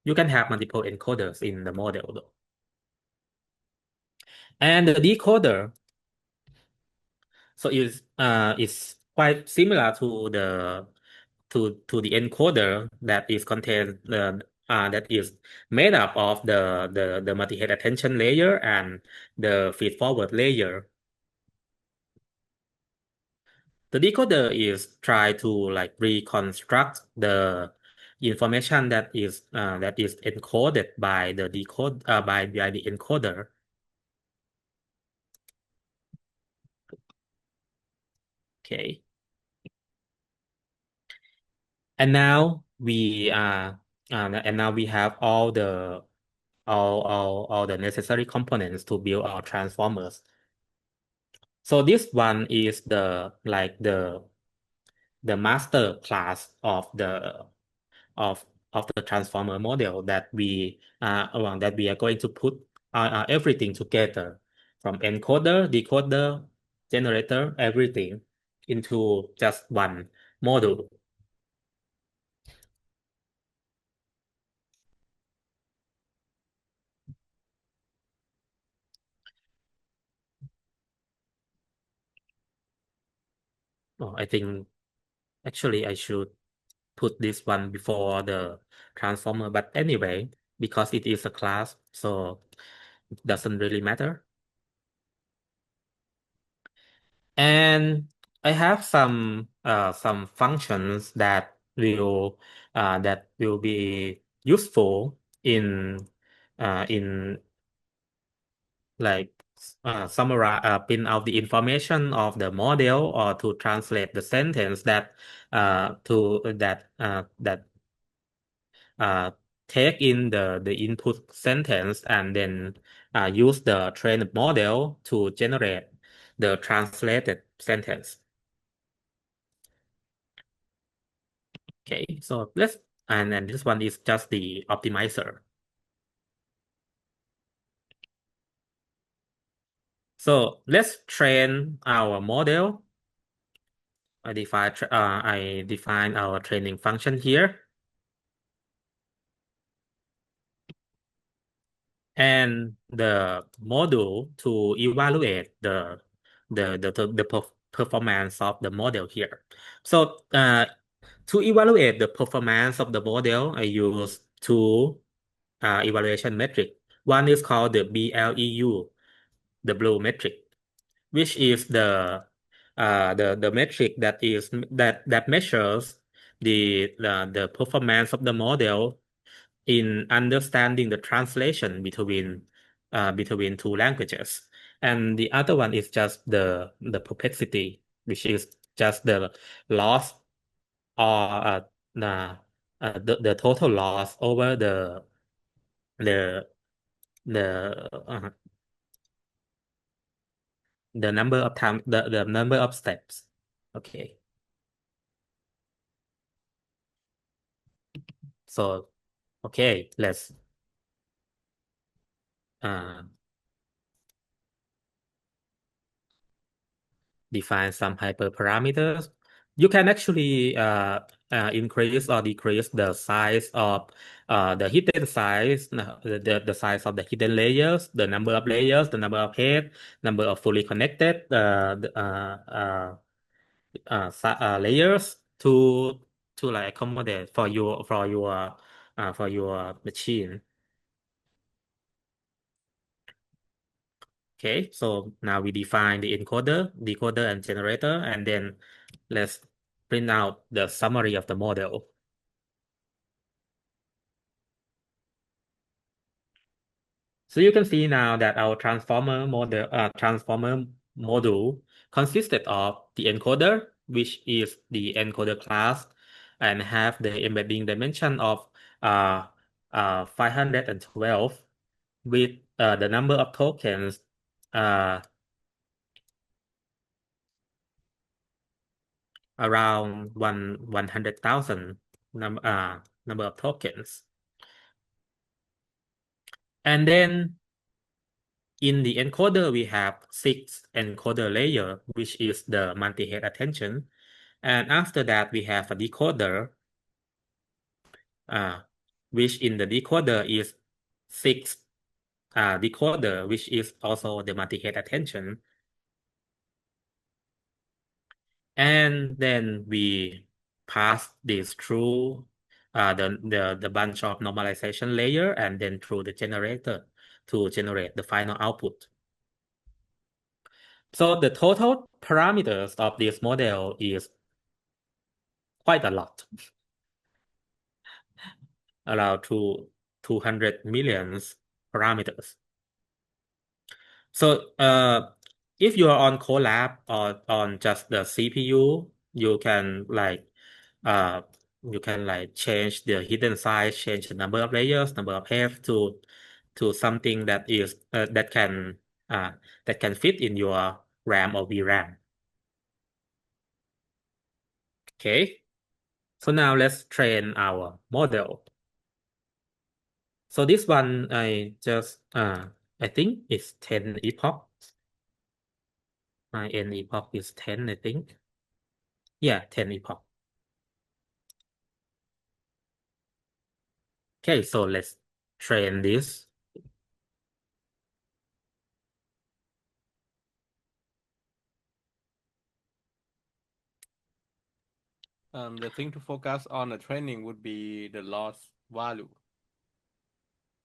Speaker 2: You can have multiple encoders in the model though. And the decoder, so is quite similar to the encoder that is contained that is made up of the multi-head attention layer and the feed-forward layer. The decoder is try to like reconstruct the information that is encoded by the by the encoder. Okay. And now we have all the necessary components to build our transformers. So this one is the master class of of the transformer model that we are going to put everything together, from encoder, decoder, generator, everything into just one module. Oh, I think actually I should put this one before the transformer, but anyway, because it is a class, so it doesn't really matter. And I have some functions that will be useful in like summarize pin out the information of the model, or to translate the sentence that uh, take in the input sentence, and then use the trained model to generate the translated sentence. Okay, so and this one is just the optimizer. So let's train our model. I define our training function here. And the module to evaluate the performance of the model here. So to evaluate the performance of the model, I use two evaluation metric. One is called the BLEU, the blue metric, which is the metric that measures the performance of the model in understanding the translation between two languages. And the other one is just the perplexity, which is just the loss or the the total loss over the the uh, the number of time the number of steps. Okay. So okay, let's uh, define some hyperparameters. You can actually increase or decrease the size of the hidden size, the size of the hidden layers, the number of layers, the number of head, number of fully connected layers to like accommodate for your machine. Okay, so now we define the encoder, decoder, and generator, and then let's print out the summary of the model. So you can see now that our transformer module consisted of the encoder, which is the encoder class, and have the embedding dimension of 512 with the number of tokens uh, around 100,000 number of tokens. And then in the encoder, we have 6 encoder layer, which is the multi-head attention. And after that, we have a decoder, uh, which in the decoder is 6 decoder, which is also the multi-head attention. And then we pass this through the bunch of normalization layer and then through the generator to generate the final output. So the total parameters of this model is quite a lot, around 200 millions parameters. So if you are on Colab or on just the CPU, uh, you can like change the hidden size, change the number of layers, number of heads to something that is uh, that can fit in your RAM or VRAM. Okay, so now let's train our model. So this one I think it's 10 epoch. My n epoch is 10, I think. Yeah, 10 epoch. Okay, so let's train this.
Speaker 1: The thing to focus on the training would be the loss value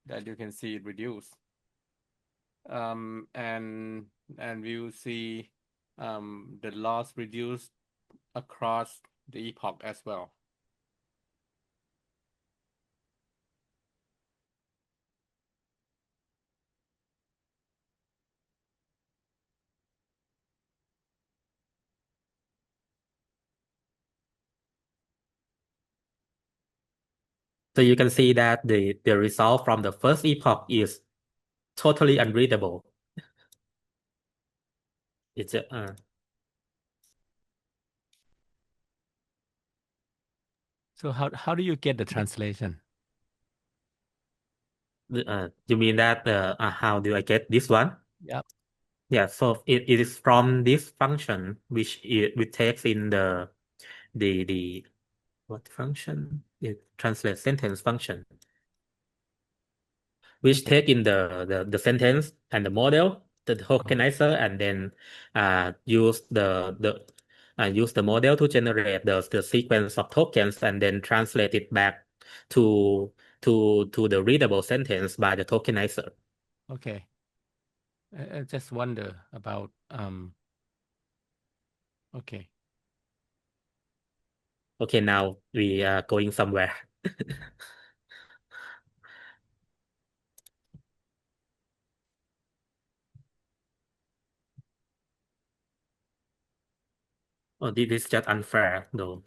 Speaker 1: that you can see it reduce. And we'll see the loss reduced across the epoch as well.
Speaker 2: So you can see that the result from the first epoch is totally unreadable. It's
Speaker 1: So how do you get the translation?
Speaker 2: you mean that how do I get this one?
Speaker 1: Yeah.
Speaker 2: Yeah, so it is from this function which takes in the what function? It translates sentence function, which take in the sentence and the model the tokenizer, and then use the model to generate the sequence of tokens, and then translate it back to to the readable sentence by the tokenizer.
Speaker 1: Okay. I just wonder about okay.
Speaker 2: Okay, now we are going somewhere. Oh, this is just unfair, though.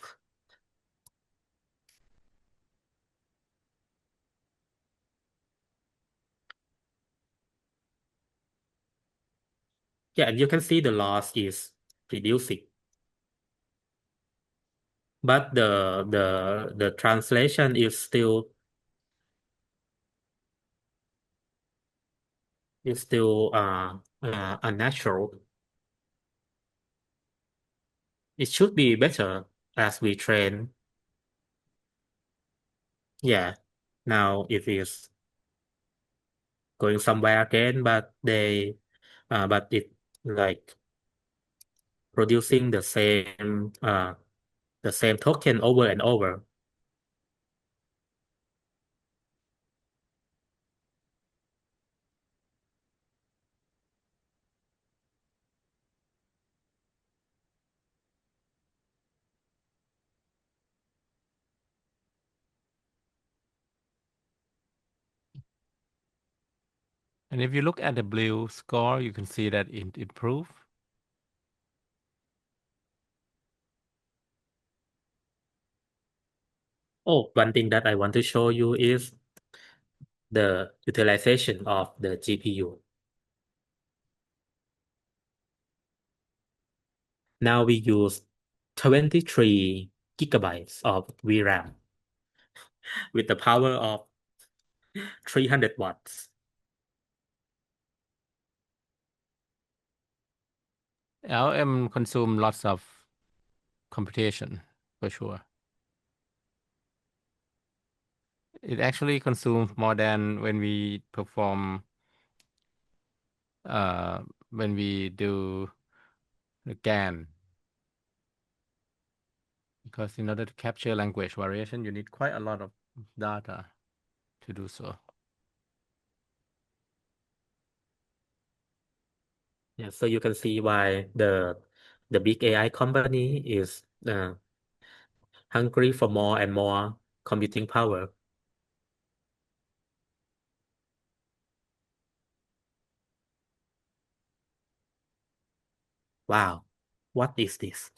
Speaker 2: Yeah, and you can see the loss is reducing, but the translation is still unnatural. It should be better as we train. Yeah, now it is going somewhere again, but it like producing the same token over and over.
Speaker 1: And if you look at the blue score, you can see that it improved.
Speaker 2: Oh, one thing that I want to show you is the utilization of the GPU. Now we use 23 gigabytes of VRAM with the power of 300 watts.
Speaker 1: LM consume lots of computation for sure. It actually consumes more than when we perform uh when we do the GAN, because in order to capture language variation, you need quite a lot of data to do so.
Speaker 2: Yeah, so you can see why the big AI company is hungry for more and more computing power. Wow, what is this?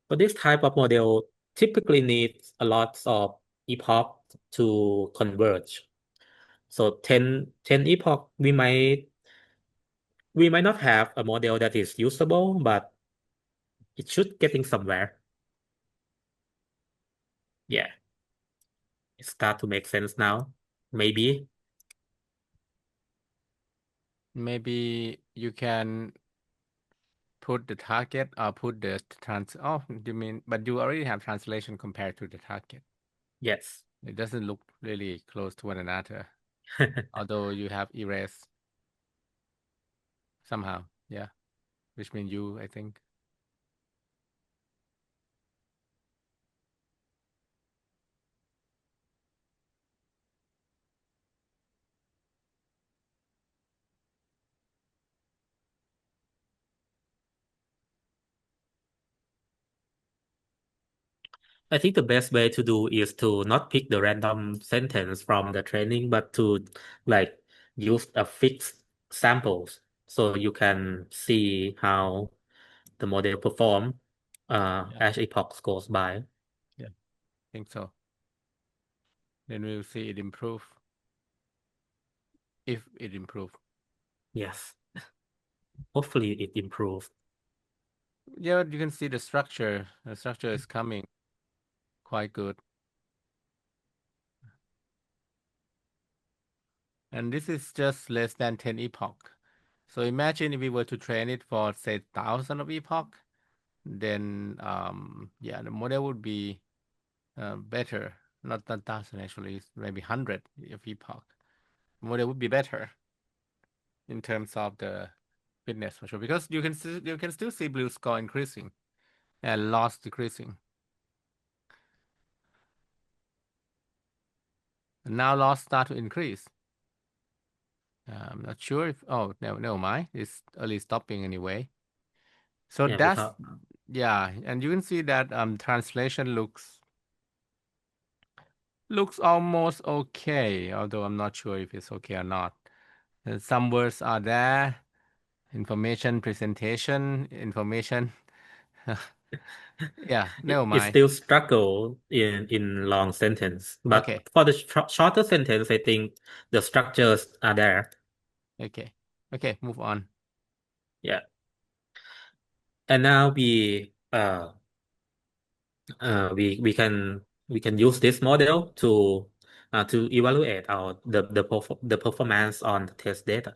Speaker 2: But this type of model typically needs a lot of epoch to converge. So 10 epoch, we might not have a model that is usable, but it should getting somewhere. Yeah, it start to make sense now. Maybe.
Speaker 1: Maybe you can put the target or put the you mean, but you already have translation compared to the target.
Speaker 2: Yes.
Speaker 1: It doesn't look really close to one another, although you have erased somehow. Yeah, which means you, I think.
Speaker 2: I think the best way to do is to not pick the random sentence from the training, but to like use a fixed samples so you can see how the model perform
Speaker 1: Yeah,
Speaker 2: as epoch goes by.
Speaker 1: yeah, I think so. Then we'll see it improve if it improve.
Speaker 2: Yes. Hopefully it improves.
Speaker 1: Yeah, you can see the structure. The structure is coming quite good. And this is just less than 10 epoch. So imagine if we were to train it for say thousand of epoch, then yeah, the model would be better. Not thousand actually, it's maybe 100 of epoch. The model would be better in terms of the fitness for sure, because you can still see blue score increasing and loss decreasing. And now loss start to increase. I'm not sure if, oh, no, mind. It's early stopping anyway. So
Speaker 2: Yeah,
Speaker 1: that's,
Speaker 2: because
Speaker 1: yeah, and you can see that translation looks almost okay, although I'm not sure if it's okay or not. Some words are there, information presentation, information. Yeah, never
Speaker 2: it
Speaker 1: mind.
Speaker 2: still struggle in long sentence. But
Speaker 1: Okay,
Speaker 2: for the shorter sentence, I think the structures are there.
Speaker 1: okay, okay, move on.
Speaker 2: Yeah. And now we can use this model to evaluate the performance on the test data.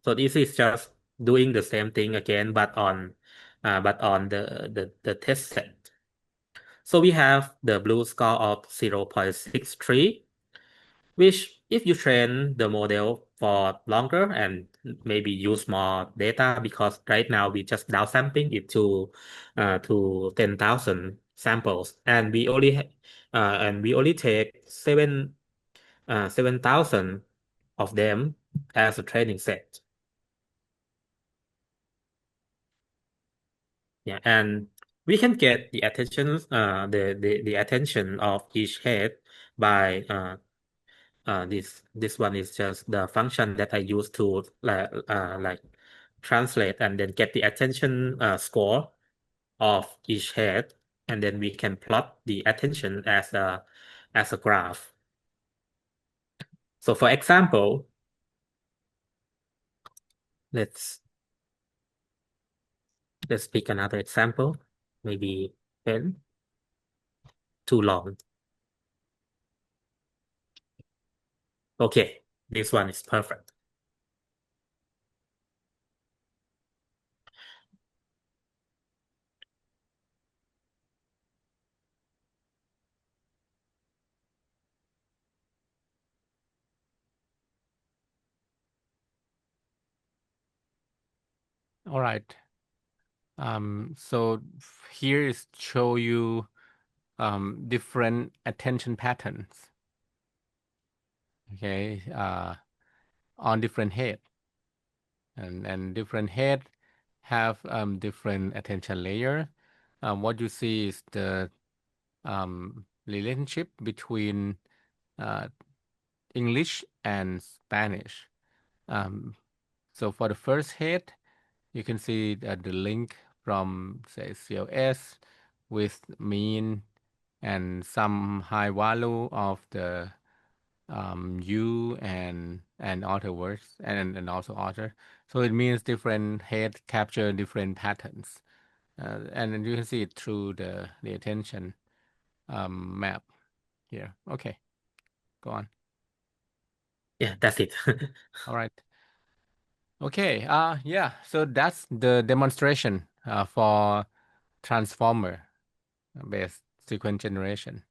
Speaker 2: So this is just doing the same thing again, but on the test set. So we have the blue score of 0.63, which if you train the model for longer and maybe use more data, because right now we just downsampling it to 10,000 samples, and we only take 7,000 of them as a training set. Yeah, and we can get the attention the attention of each head by this one is just the function that I use to like translate and then get the attention score of each head, and then we can plot the attention as a graph. So for example, let's let's pick another example, maybe 10, too long. Okay, this one is perfect.
Speaker 1: All right. So here is show you different attention patterns. Okay, on different head, and different head have different attention layer. What you see is the relationship between uh, English and Spanish. Um, so for the first head, you can see that the link from say CLS with mean and some high value of the you and other words and also other. So it means different head capture different patterns, and then you can see it through the attention map here. Okay, go on.
Speaker 2: Yeah, that's it.
Speaker 1: All right. Okay. Yeah. So that's the demonstration for transformer based sequence generation.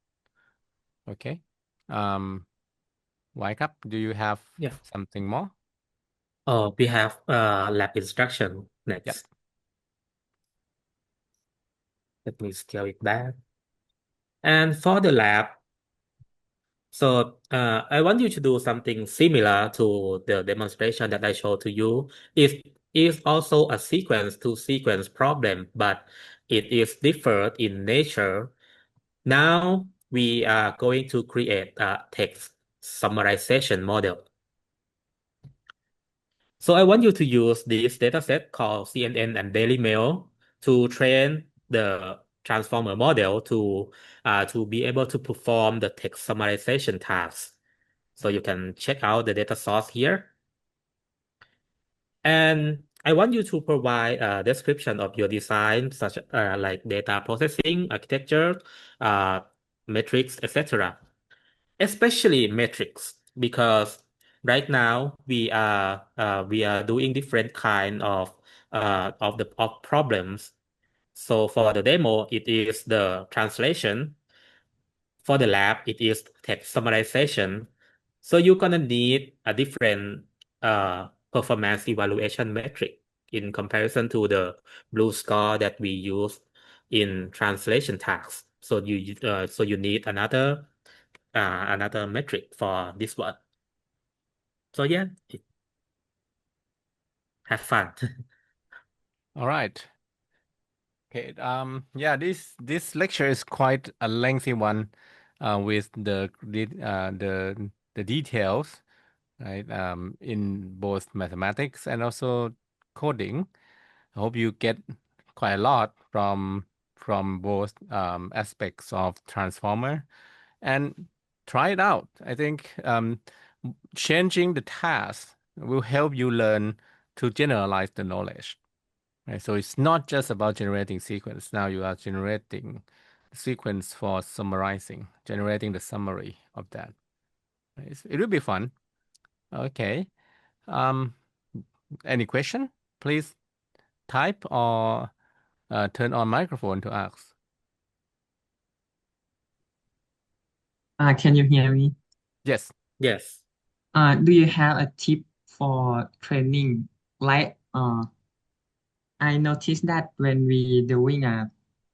Speaker 1: Okay. Um, Why up? Do you have
Speaker 2: Yeah.
Speaker 1: something more?
Speaker 2: Oh, we have lab instruction
Speaker 1: Yep.
Speaker 2: next. Let me scale it back. And for the lab, so I want you to do something similar to the demonstration that I showed to you. It is also a sequence to sequence problem, but it is different in nature. Now we are going to create a text summarization model. So I want you to use this dataset called CNN and Daily Mail to train the transformer model to be able to perform the text summarization tasks. So you can check out the data source here. And I want you to provide a description of your design, such like data processing, architecture, uh, metrics, etc. Especially metrics, because Right now, we are doing different kind of problems. So for the demo, it is the translation. For the lab, it is text summarization. So you're gonna need a different performance evaluation metric in comparison to the blue score that we use in translation tasks. So you need another metric for this one. So yeah, have fun.
Speaker 1: All right. Okay. Yeah. This lecture is quite a lengthy one, with the details, right? In both mathematics and also coding. I hope you get quite a lot from both aspects of transformer, and try it out. I think changing the task will help you learn to generalize the knowledge. Right? So it's not just about generating sequence. Now you are generating sequence for summarizing, generating the summary of that. Right? It will be fun. Okay. Um, any question? Please type or turn on microphone to ask.
Speaker 3: Can you hear me?
Speaker 1: Yes.
Speaker 2: Yes.
Speaker 3: Do you have a tip for training? Like, I noticed that when we doing a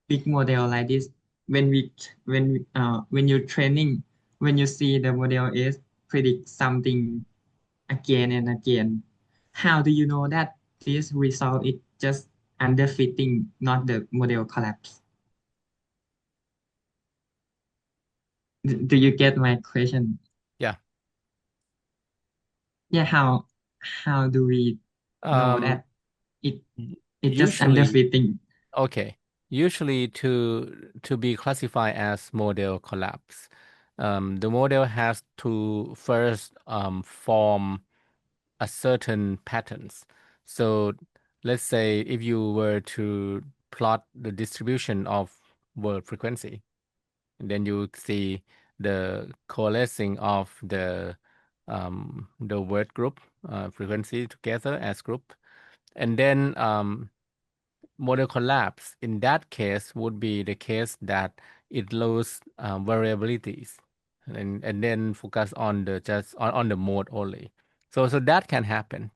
Speaker 3: big model like this, when you're training, when you see the model is predict something again and again, how do you know that this result is just underfitting, not the model collapse? Do you get my question?
Speaker 1: Yeah.
Speaker 3: Yeah, how do we know
Speaker 1: Um,
Speaker 3: that it it just
Speaker 1: usually,
Speaker 3: underfitting?
Speaker 1: okay. Usually to be classified as model collapse, the model has to first form a certain patterns. So let's say if you were to plot the distribution of word frequency, and then you see the coalescing of the word group frequency together as group, and then model collapse in that case would be the case that it loses variabilities, and then focus on the just on the mode only. So that can happen.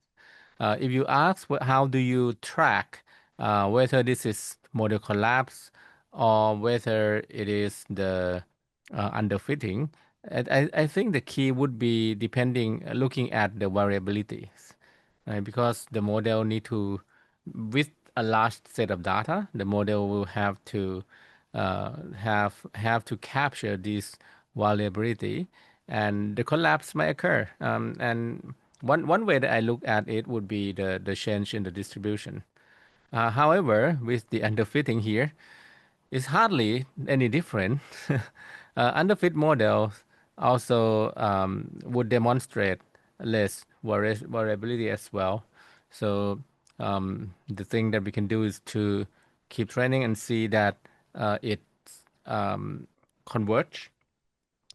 Speaker 1: If you ask how do you track whether this is model collapse or whether it is the underfitting, I think the key would be depending looking at the variabilities, right? Because the model need to, with a large set of data, the model will have to have to capture this variability, and the collapse may occur. And one way that I look at it would be the change in the distribution. However, with the underfitting here, it's hardly any different. Underfit models also would demonstrate less variability as well. So the thing that we can do is to keep training and see that it converge,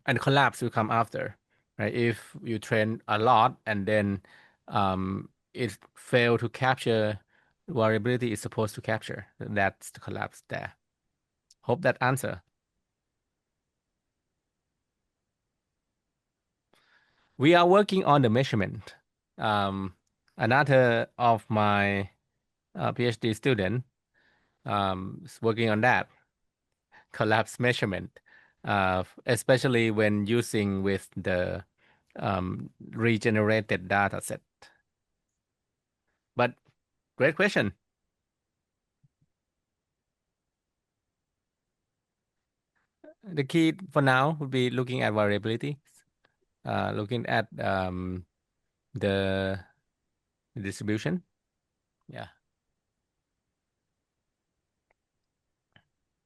Speaker 1: and collapse will come after, right? If you train a lot and then it fail to capture variability it's supposed to capture, that's the collapse there. Hope that answer. We are working on the measurement. Another of my PhD student is working on that collapse measurement, especially when using with the regenerated data set. But great question. The key for now would be looking at variability, looking at the distribution. Yeah.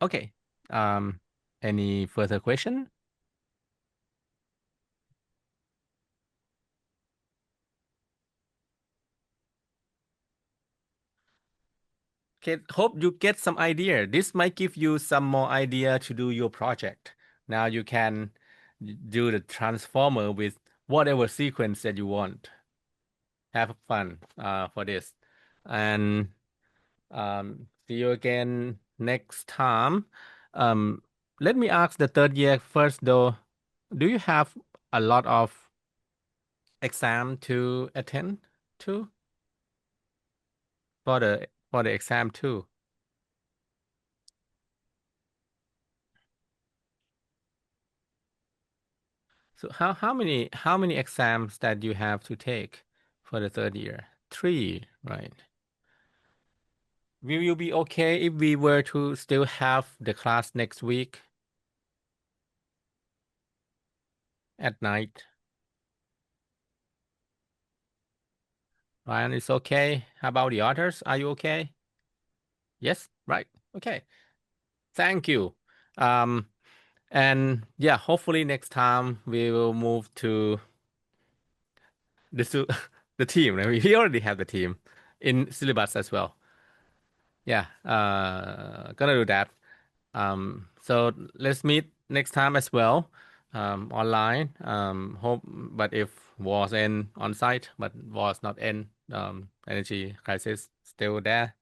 Speaker 1: Okay. Um, any further question? Okay, hope you get some idea. This might give you some more idea to do your project. Now you can do the transformer with whatever sequence that you want. Have fun for this. And see you again next time. Let me ask the third year first though. Do you have a lot of exam to attend to for the exam too? So how many exams that you have to take for the third year? 3, right? Will you be okay if we were to still have the class next week at night? Ryan is okay. How about the others? Are you okay? Yes, right. Okay. Thank you. And yeah, hopefully next time we will move to the the team. Right? We already have the team in syllabus as well. Yeah, gonna do that. So let's meet next time as well, online. Hope, but if was in on site, but was not in, energy crisis still there.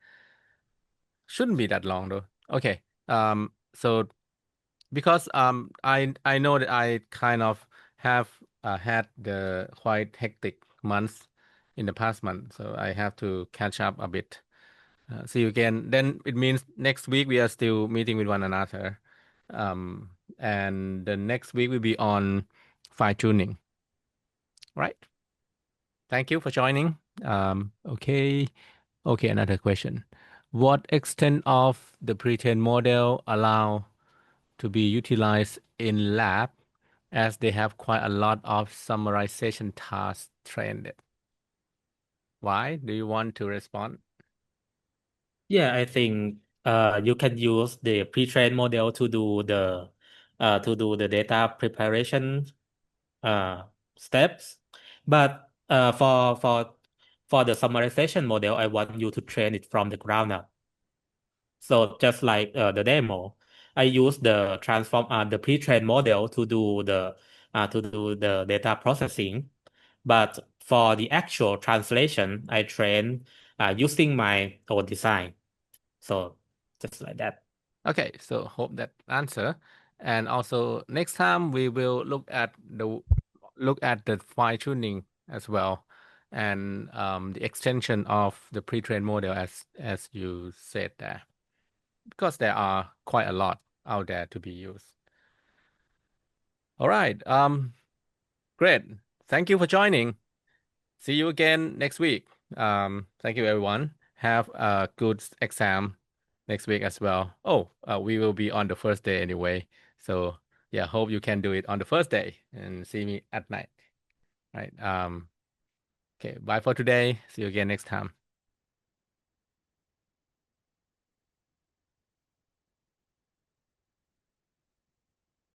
Speaker 1: Shouldn't be that long though. Okay. So because I know that I kind of have had the quite hectic months in the past month, so I have to catch up a bit. See you again. Then it means next week we are still meeting with one another. And the next week will be on fine tuning. Right. Thank you for joining. Okay. Okay, another question. What extent of the pre-trained model allow to be utilized in lab as they have quite a lot of summarization tasks trained? Why? Do you want to respond?
Speaker 2: Yeah, I think you can use the pre-trained model to do the data preparation uh steps. But for the summarization model, I want you to train it from the ground up. So just like the demo, I use the pre-trained model to do the data processing. But for the actual translation, I train using my own design. So just like that.
Speaker 1: Okay, so hope that answer. And also next time we will look at the fine tuning as well, and the extension of the pre-trained model as you said there, because there are quite a lot out there to be used. All right. Great. Thank you for joining. See you again next week. Thank you everyone. Have a good exam next week as well. Oh, we will be on the first day anyway. So yeah, hope you can do it on the first day and see me at night. Right. Okay. Bye for today. See you again next time.